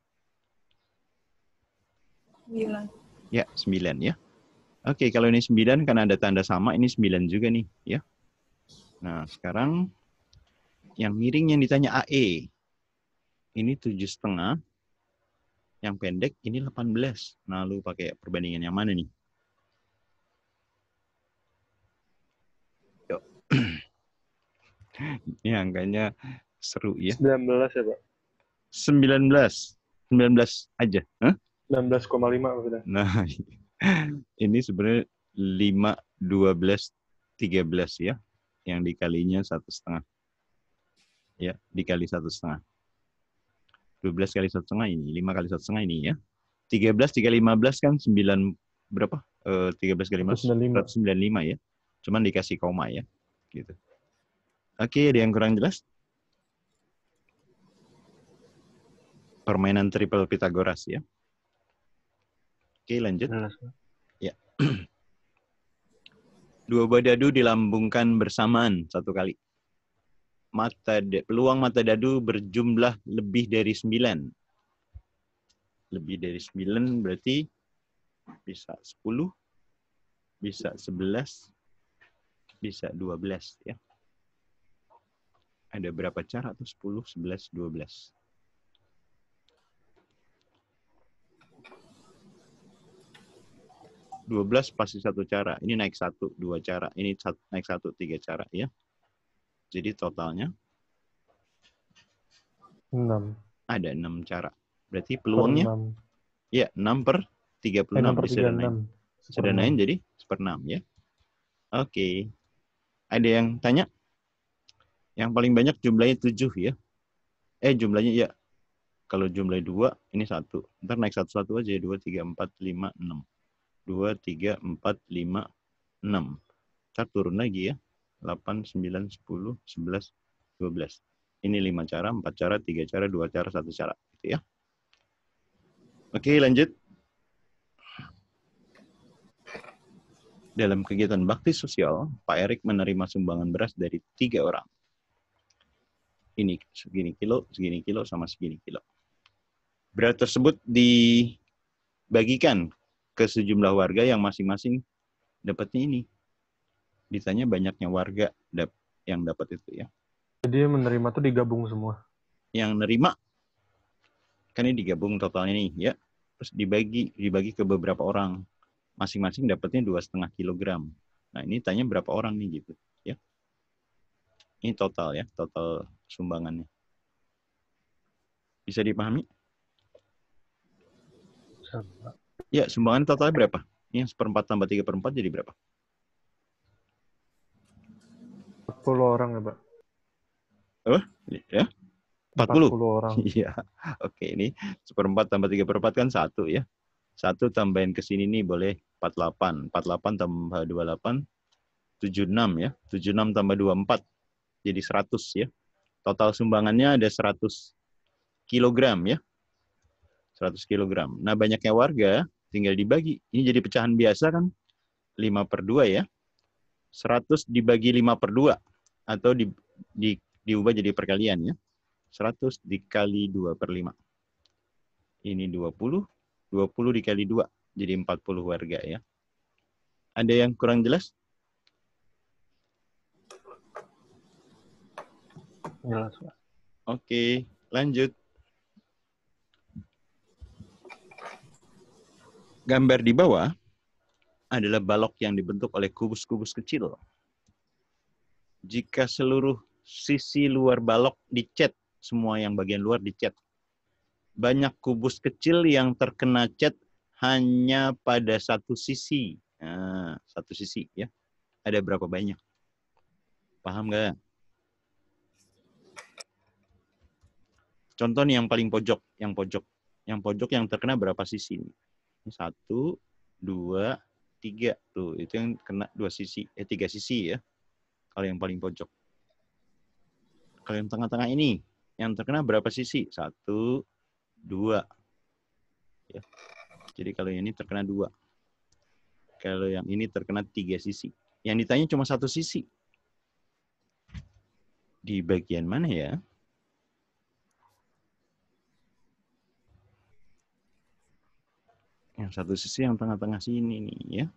9. Ya, 9 ya. Oke, kalau ini 9 kan ada tanda sama, ini 9 juga nih ya. Nah, sekarang yang miring yang ditanya AE. Ini 7,5. Yang pendek ini 18. Nah, lu pakai perbandingan yang mana nih? Yuk. Ini angkanya seru ya. 19 ya, Pak? 19. 19 aja. Hah? 19,5 maksudnya. Nah, ini sebenarnya 5, 12, 13 ya. Yang dikalinya 1,5. Ya, dikali 1,5. 12 kali 1,5 ini, 5 kali 1,5 ini ya. 13 dikali 15 kan 9 berapa? 13 kali 15 195 ya. Cuman dikasih koma ya. Gitu. Oke, ada yang kurang jelas? Permainan triple Pythagoras ya. Oke, lanjut. Ya. Dua buah dadu dilambungkan bersamaan satu kali. Peluang mata dadu berjumlah lebih dari 9. Lebih dari 9 berarti bisa 10, bisa 11, bisa 12 ya. Ada berapa cara tuh? 10, 11, 12. Belas pasti satu cara. Ini naik 1, 2 cara. Ini naik 1, 3 cara ya. Jadi totalnya 6. Ada 6 cara. Berarti peluangnya ya 6 per 36 disederhanain. Sederhanain jadi 1/6 ya. Oke. Ada yang tanya? Yang paling banyak jumlahnya 7 ya. Jumlahnya ya. Kalau jumlahnya 2, ini 1. Ntar naik 1-1 aja. 2, 3, 4, 5, 6. 2, 3, 4, 5, 6. Ntar turun lagi ya. 8, 9, 10, 11, 12. Ini 5 cara, 4 cara, 3 cara, 2 cara, 1 cara. Gitu ya. Oke, lanjut. Dalam kegiatan bakti sosial, Pak Erik menerima sumbangan beras dari 3 orang. Ini segini kilo, sama segini kilo. Beras tersebut dibagikan ke sejumlah warga yang masing-masing dapatnya ini. Ditanya banyaknya warga yang dapat itu ya. Jadi yang menerima tuh digabung semua. Yang nerima kan ini digabung totalnya nih ya. Terus dibagi ke beberapa orang. Masing-masing dapatnya 2,5 kilogram. Nah, ini tanya berapa orang nih gitu ya. Ini total ya, total sumbangannya. Bisa dipahami? Sama. Ya, sumbangan totalnya berapa? Ini 1/4 tambah 3/4 jadi berapa? 40 orang ya, Pak? Ya? 40 orang. Iya. Oke, ini 1/4 tambah 3/4 kan 1 ya. 1 tambahin ke sini nih boleh 48. 48 tambah 28, 76 ya. 76 tambah 24, jadi 100 ya. Total sumbangannya ada 100 kilogram ya. 100 kilogram. Nah, banyaknya warga tinggal dibagi. Ini jadi pecahan biasa kan. 5/2 ya. 100 dibagi 5/2. Atau diubah jadi perkalian ya. 100 dikali 2/5. Ini 20. 20 dikali 2. Jadi 40 warga ya. Ada yang kurang jelas? Jelas, Pak. Oke, lanjut. Gambar di bawah adalah balok yang dibentuk oleh kubus-kubus kecil. Jika seluruh sisi luar balok dicat, semua yang bagian luar dicat, banyak kubus kecil yang terkena cat hanya pada satu sisi. Nah, satu sisi ya. Ada berapa banyak? Paham nggak? Contoh nih yang paling pojok, yang pojok yang terkena berapa sisi? 1, 2, 3 tuh, itu yang kena 2 sisi, 3 sisi ya. Kalau yang paling pojok. Kalau yang tengah-tengah ini, yang terkena berapa sisi? 1, 2. Ya. Jadi kalau yang ini terkena 2. Kalau yang ini terkena 3 sisi. Yang ditanya cuma 1 sisi. Di bagian mana ya? Yang 1 sisi yang tengah-tengah sini nih ya.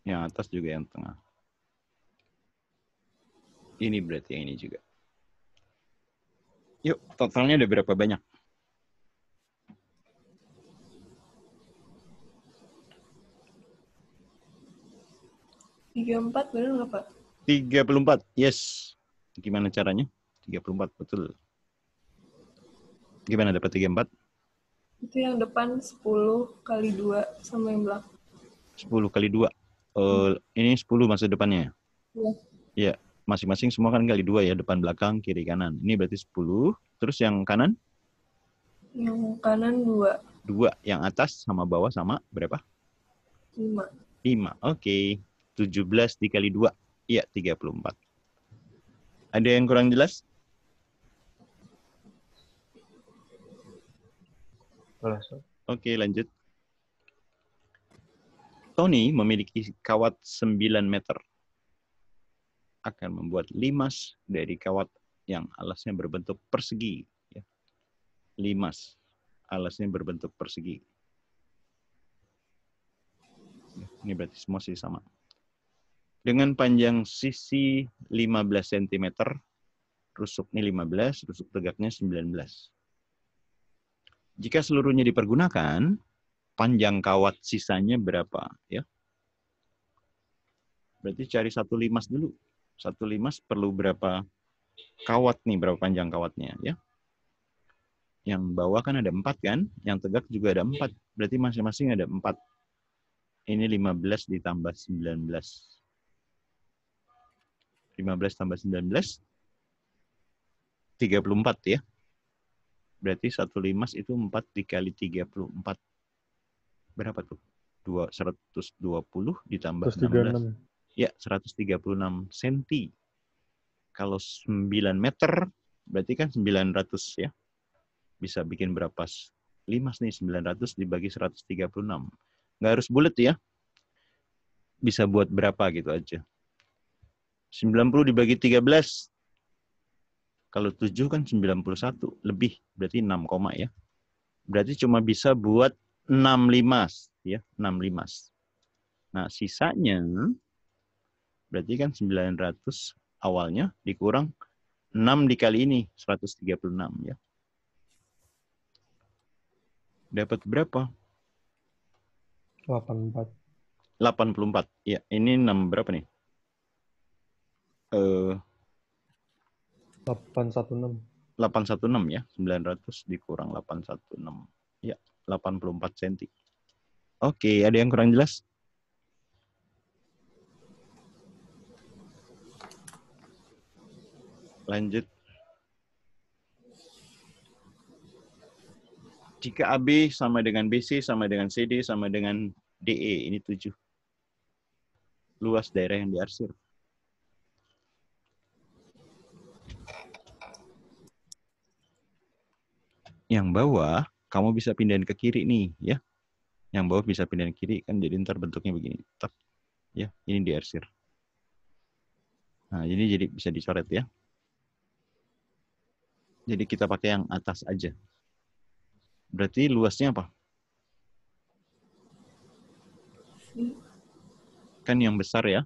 Yang atas juga yang tengah. Ini berarti yang ini juga. Yuk, totalnya ada berapa banyak? 34 benar nggak Pak? 34, yes. Gimana caranya? 34, betul. Gimana dapat 34? Itu yang depan 10 kali 2 sama yang belakang. 10 kali 2. Ini 10 masa depannya. Iya. Ya, masing-masing semua kan kali 2 ya, depan belakang, kiri kanan. Ini berarti 10. Terus yang kanan? Yang kanan 2. 2. Yang atas sama bawah sama berapa? 5. 5. Oke. 17 dikali 2. Iya, 34. Ada yang kurang jelas? Oke, lanjut. Tony memiliki kawat 9 meter. Akan membuat limas dari kawat yang alasnya berbentuk persegi. Ya. Limas. Alasnya berbentuk persegi. Ini berarti semua sih sama. Dengan panjang sisi 15 cm, rusuknya 15, rusuk tegaknya 19. Jika seluruhnya dipergunakan, panjang kawat sisanya berapa? Ya. Berarti cari satu limas dulu. Satu limas perlu berapa kawat nih, berapa panjang kawatnya. Ya. Yang bawah kan ada 4 kan, yang tegak juga ada 4. Berarti masing-masing ada 4. Ini 15 ditambah 19. 15 tambah 19, 34 ya. Berarti satu limas itu 4 dikali 34. Berapa tuh? 120 ditambah 16. Ya, 136 cm. Kalau 9 meter, berarti kan 900 ya. Bisa bikin berapa limas nih? 900 dibagi 136. Nggak harus bulat ya. Bisa buat berapa gitu aja. 90 dibagi 13. Kalau 7 kan 91. Lebih. Berarti 6, ya. Berarti cuma bisa buat 6 limas. Ya, 6 limas. Nah, sisanya berarti kan 900 awalnya dikurang 6 dikali ini. 136 ya. Dapat berapa? 84. 84. Ya, ini 6 berapa nih? 816. 816 ya. 900 dikurang 816. Ya, 84 cm. Oke, ada yang kurang jelas? Lanjut. Jika AB sama dengan BC, sama dengan CD, sama dengan DE, ini 7. Luas daerah yang diarsir. Yang bawah, kamu bisa pindahin ke kiri nih, ya. Yang bawah bisa pindahin ke kiri, kan jadi ntar bentuknya begini. Tetap, ya, ini diarsir. Nah, ini jadi bisa dicoret ya. Jadi kita pakai yang atas aja. Berarti luasnya apa? Kan yang besar ya.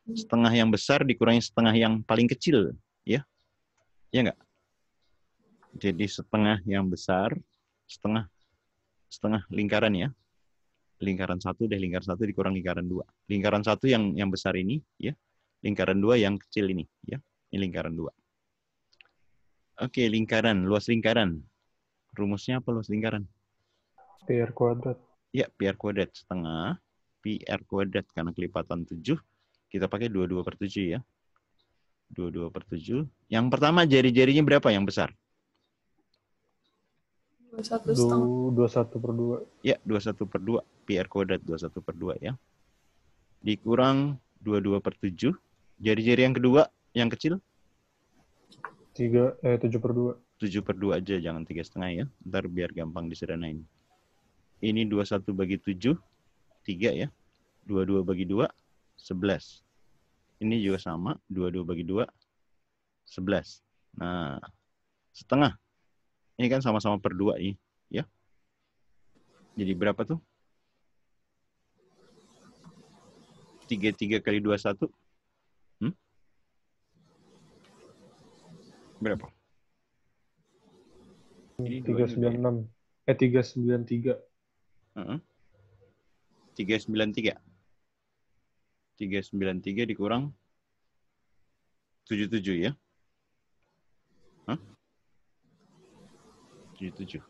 Setengah yang besar dikurangi setengah yang paling kecil, ya. Ya enggak? Jadi setengah yang besar, setengah lingkaran ya. Lingkaran 1 deh, lingkaran 1 dikurang lingkaran 2. Lingkaran 1 yang besar ini, ya. Lingkaran 2 yang kecil ini, ya. Ini lingkaran 2. Oke, lingkaran, luas lingkaran. Rumusnya apa luas lingkaran? Pi R kuadrat. Ya, pi R kuadrat setengah pi R kuadrat karena kelipatan 7. Kita pakai 22/7 ya. 22/7. Yang pertama jari-jarinya berapa yang besar? 21/2. Ya, 21/2. Pi R kuadrat 21/2 ya. Dikurang 22/7. Jari-jari yang kedua, yang kecil? 7/2. 7/2 aja, jangan 3,5 ya. Ntar biar gampang disederhanain. Ini 21 bagi 7, 3 ya. 22 bagi 2, 11. Ini juga sama, 22 bagi 2, 11. Nah, setengah. Ini kan sama-sama per 2 ini, ya. Jadi berapa tuh? 33 kali 21. Berapa? Ini 396. 393. 393. 393 dikurang 77 ya. 77.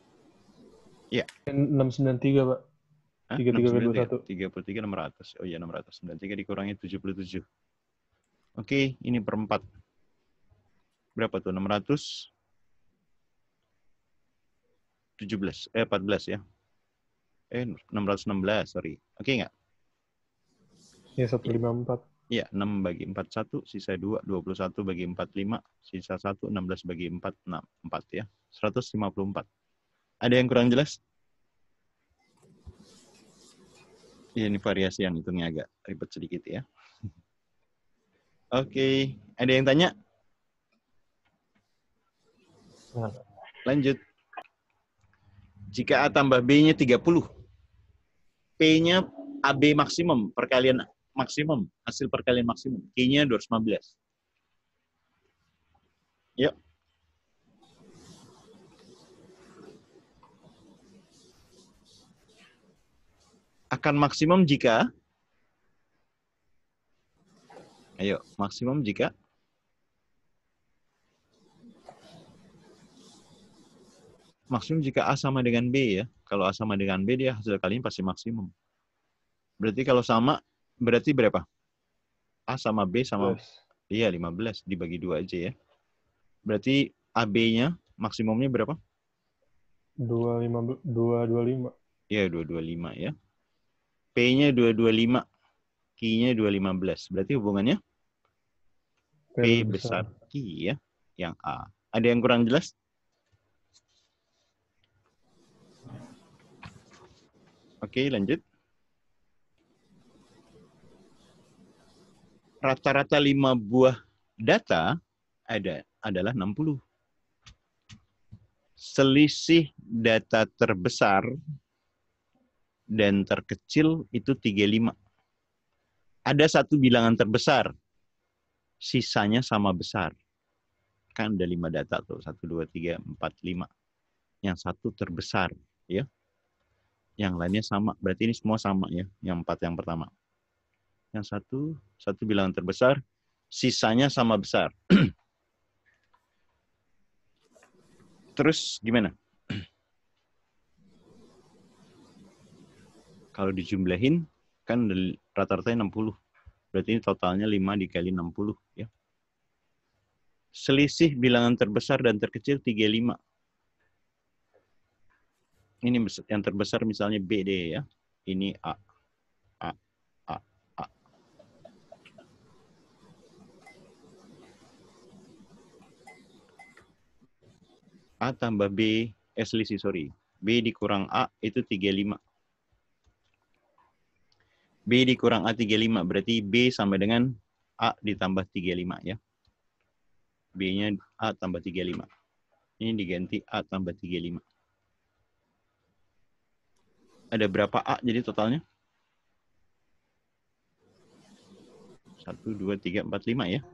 Iya. 693, Pak. 33 kali 21. 33 600. Oh iya 600. 93 dikurangi 77. Oke, ini per 4. Berapa tuh? 14 ya. 616, sorry. Oke nggak? Ya, 154. Iya, 6 bagi 4, 1, sisa 2, 21 bagi 4, 5, sisa 1, 16 bagi 4, 6, 4 ya. 154. Ada yang kurang jelas? Ya, ini variasi yang hitungnya agak ribet sedikit ya. Oke, ada yang tanya? Lanjut. Jika A tambah B-nya 30, P-nya AB maksimum, perkalian maksimum, hasil perkalian maksimum. Q-nya 215. Yuk. Akan maksimum jika, ayo, maksimum jika A sama dengan B ya. Kalau A sama dengan B, dia hasil kalinya pasti maksimum. Berarti kalau sama, berarti berapa? A sama B sama, 15. iya 15, dibagi 2 aja ya. Berarti AB-nya maksimumnya berapa? 225. Iya, 225 ya. P-nya 225, Q-nya 215. Berarti hubungannya P besar Q ya, yang A. Ada yang kurang jelas? Oke, lanjut. Rata-rata 5 buah data adalah 60. Selisih data terbesar dan terkecil itu 35. Ada satu bilangan terbesar, sisanya sama besar. Kan ada 5 data tuh, 1, 2, 3, 4, 5. Yang satu terbesar, ya. Yang lainnya sama, berarti ini semua sama ya, yang 4 yang pertama. Yang satu bilangan terbesar, sisanya sama besar. Terus gimana? Kalau dijumlahin, kan rata-rata 60. Berarti ini totalnya 5 dikali 60. Ya. Selisih bilangan terbesar dan terkecil 35. Ini yang terbesar misalnya B deh ya. Ini A. A tambah B, selisih, sorry. B dikurang A itu 35. B dikurang A 35, berarti B sama dengan A ditambah 35 ya. B-nya A tambah 35. Ini diganti A tambah 35. Ada berapa A jadi totalnya? 1, 2, 3, 4, 5 ya.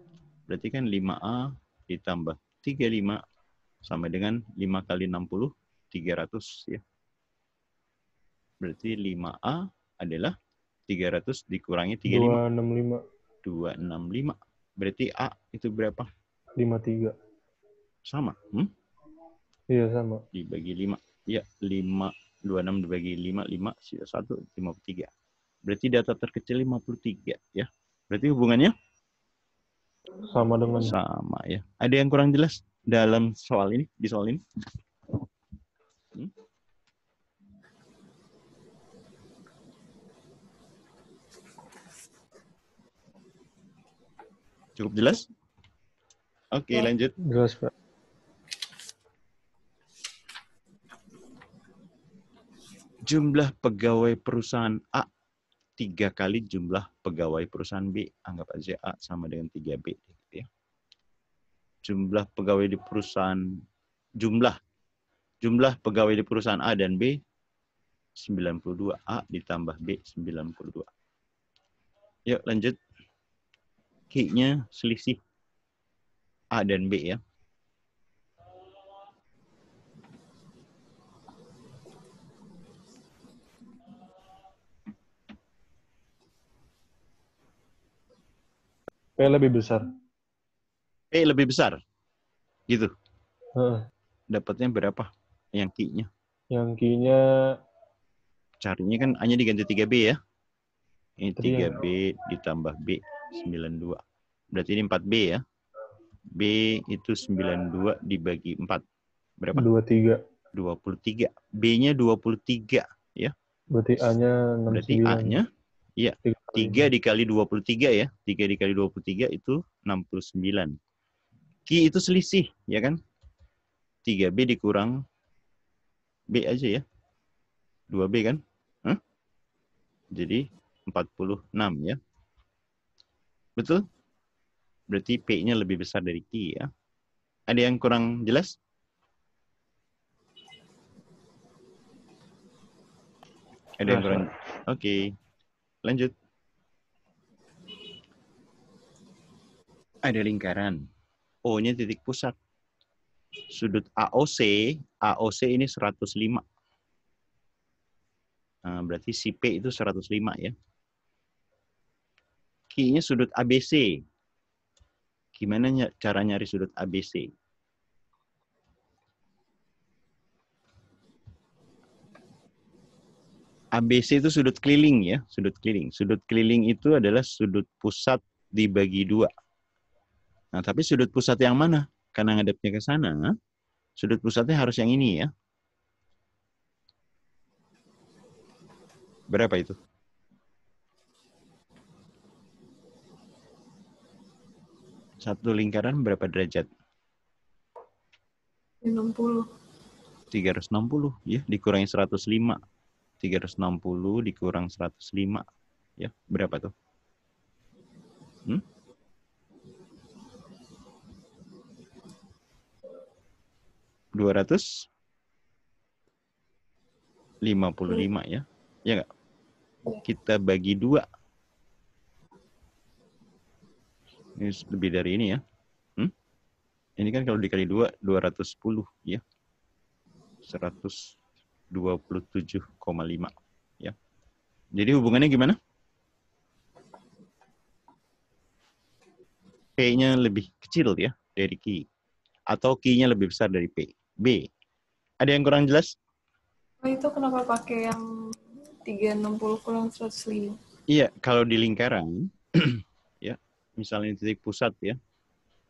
Berarti kan 5A ditambah 35 sama dengan 5 kali 60, 300 ya. Berarti 5A adalah 300 dikurangi 35. 265. 265. Berarti A itu berapa? 53. Sama. Iya, sama. Dibagi 5. Ya, 5. 26 dibagi 5, 5, sisa 1, 53. Berarti data terkecil 53 ya. Berarti hubungannya? Sama dengan. Sama ya. Ada yang kurang jelas dalam soal ini? Di soal ini? Cukup jelas? Oke, lanjut. Jelas, Pak. Jumlah pegawai perusahaan A 3 kali jumlah pegawai perusahaan B. Anggap aja A sama dengan 3B. Gitu ya. Jumlah pegawai di perusahaan, jumlah pegawai di perusahaan A dan B 92. A ditambah B 92. Yuk lanjut. Q-nya selisih A dan B ya. P lebih besar. P lebih besar. Gitu. Heeh. Dapatnya berapa? Yang Q-nya. Yang Q-nya Carinya kan A-nya diganti 3B ya. Ini tadi yang 3B ditambah B 92. Berarti ini 4B ya. B itu 92 dibagi 4. Berapa? 23. 23. B-nya 23 ya. Berarti A-nya 69. Berarti A-nya iya 3 dikali 23 ya. 3 dikali 23 itu 69. Q itu selisih ya kan? 3B dikurang B aja ya. 2B kan? Hah? Jadi 46 ya. Betul? Berarti P-nya lebih besar dari Q ya. Ada yang kurang jelas? Ada yang kurang? Oke. Lanjut. Ada lingkaran. O-nya titik pusat. Sudut AOC ini 105. Nah, berarti si P itu 105 ya. Q-nya sudut ABC. Gimana cara nyari sudut ABC? ABC itu sudut keliling ya, sudut keliling. Sudut keliling itu adalah sudut pusat dibagi 2. Nah, tapi sudut pusat yang mana? Karena ngadepnya ke sana, sudut pusatnya harus yang ini ya. Berapa itu? Satu lingkaran berapa derajat? 60. 360 ya, dikurangi 105. 360 dikurang 105. Ya, berapa tuh? 255 ya. Ya nggak? Kita bagi 2. Ini lebih dari ini ya. Ini kan kalau dikali 2, 210 ya. 127,5 ya. Jadi hubungannya gimana? P-nya lebih kecil ya dari Q. Atau Q-nya lebih besar dari P. B. Ada yang kurang jelas? Oh, itu kenapa pakai yang 360 kurang 105? Iya, kalau di lingkaran, ya, misalnya titik pusat ya.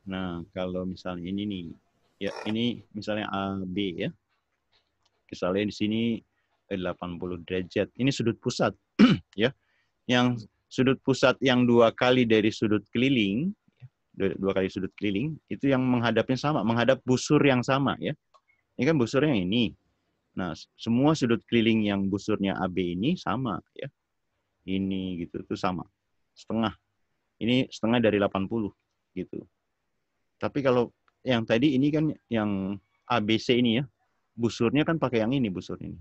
Nah, kalau misalnya ini nih, ya ini misalnya A, B ya. Misalnya di sini 80 derajat. Ini sudut pusat, ya. Yang sudut pusat yang 2 kali dari sudut keliling, 2 kali sudut keliling, itu yang menghadapnya sama, menghadap busur yang sama ya. Ini kan busurnya ini. Nah, semua sudut keliling yang busurnya AB ini sama ya. Ini gitu, itu sama. Setengah. Ini setengah dari 80 gitu. Tapi kalau yang tadi ini kan yang ABC ini ya, busurnya kan pakai yang ini busur ini.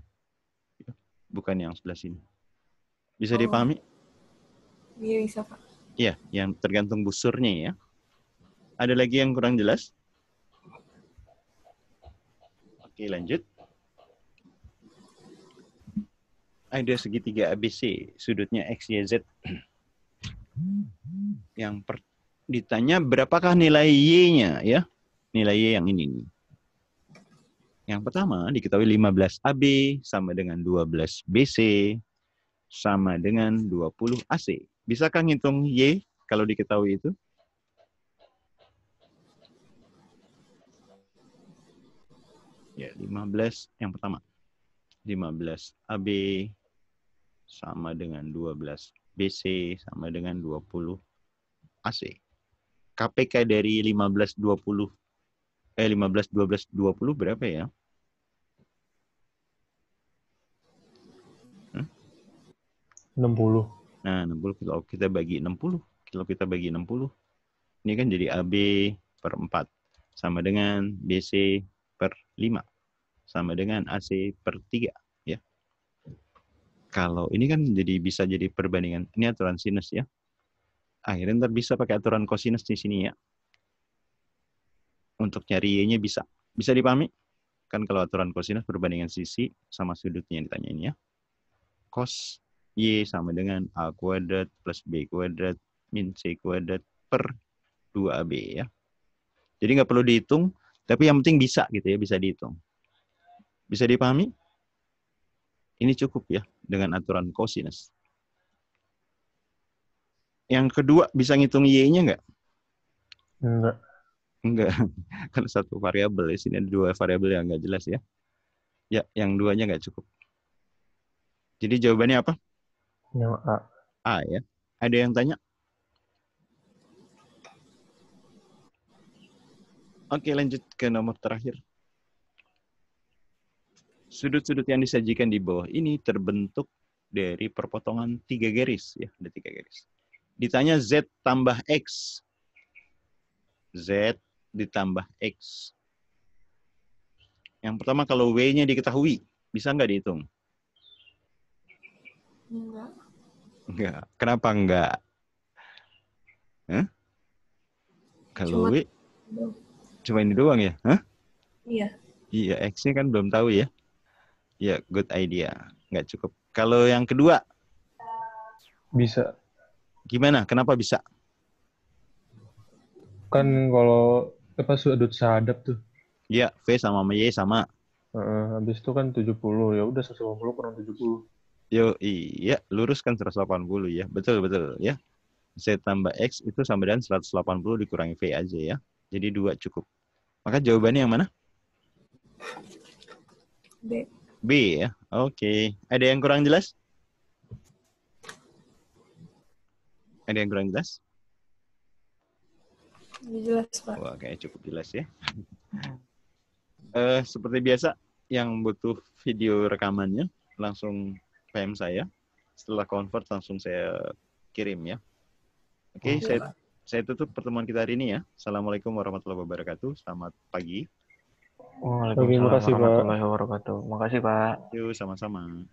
Bukan yang sebelah sini. Bisa dipahami? Iya, bisa, Pak. Iya, yang tergantung busurnya ya. Ada lagi yang kurang jelas? Oke, lanjut. Ada segitiga ABC, sudutnya X, Y, Z. Yang ditanya berapakah nilai Y-nya ya? Nilai Y yang ini nih. Yang pertama diketahui 15 AB sama dengan 12 BC sama dengan 20 AC. Bisakah ngitung Y kalau diketahui itu? Ya, 15 yang pertama. 15 AB sama dengan 12 BC sama dengan 20 AC. KPK dari 15 12 berapa ya? 60. Nah, 60 kalau kita bagi 60. Kalau kita bagi 60, ini kan jadi AB per 4. Sama dengan BC per 5. Sama dengan AC per 3. Ya. Kalau ini kan bisa jadi perbandingan. Ini aturan sinus ya. Akhirnya ntar bisa pakai aturan kosinus di sini ya. Untuk nyari Y-nya bisa. Bisa dipahami? Kan kalau aturan kosinus perbandingan sisi sama sudutnya yang ditanyain ya. Cos Y sama dengan A kuadrat plus B kuadrat min C kuadrat per 2AB ya. Jadi nggak perlu dihitung, tapi yang penting bisa gitu ya, bisa dihitung. Bisa dipahami? Ini cukup ya dengan aturan kosinus. Yang kedua, bisa ngitung Y-nya nggak? Enggak. Enggak. Kan satu variabel ya. Sini ada 2 variabel yang nggak jelas ya. Ya, yang duanya nggak cukup. Jadi jawabannya apa? Yang A. A ya. Ada yang tanya? Oke, lanjut ke nomor terakhir. Sudut-sudut yang disajikan di bawah ini terbentuk dari perpotongan 3 garis ya, ada 3 garis. Ditanya Z tambah X. Z ditambah X. Yang pertama kalau W-nya diketahui, bisa nggak dihitung? Enggak. Enggak. Kenapa enggak? Hah? Kalau W, cuma ini doang ya? Hah? Iya. Iya, X-nya kan belum tahu ya. Ya, good idea. Nggak cukup. Kalau yang kedua, Bisa. gimana? Kenapa bisa? Kan kalau sudut sahadap tuh. Ya, V sama Y sama. Habis itu kan 70. Ya udah 150 kurang 70. Yo, iya, lurus kan 180 ya. Betul, betul ya. Z tambah X itu sama dengan 180 dikurangi V aja ya. Jadi 2 cukup. Maka jawabannya yang mana? B. B ya. Oke. Ada yang kurang jelas? Ada yang kurang jelas? Lebih jelas, Pak. Wah, kayaknya cukup jelas ya. Seperti biasa, yang butuh video rekamannya, langsung PM saya. Setelah convert, langsung saya kirim ya. Oke, saya tutup pertemuan kita hari ini ya. Assalamualaikum warahmatullahi wabarakatuh. Selamat pagi. Waalaikumsalam warahmatullahi wabarakatuh. Makasih, Pak. Yuk, sama-sama.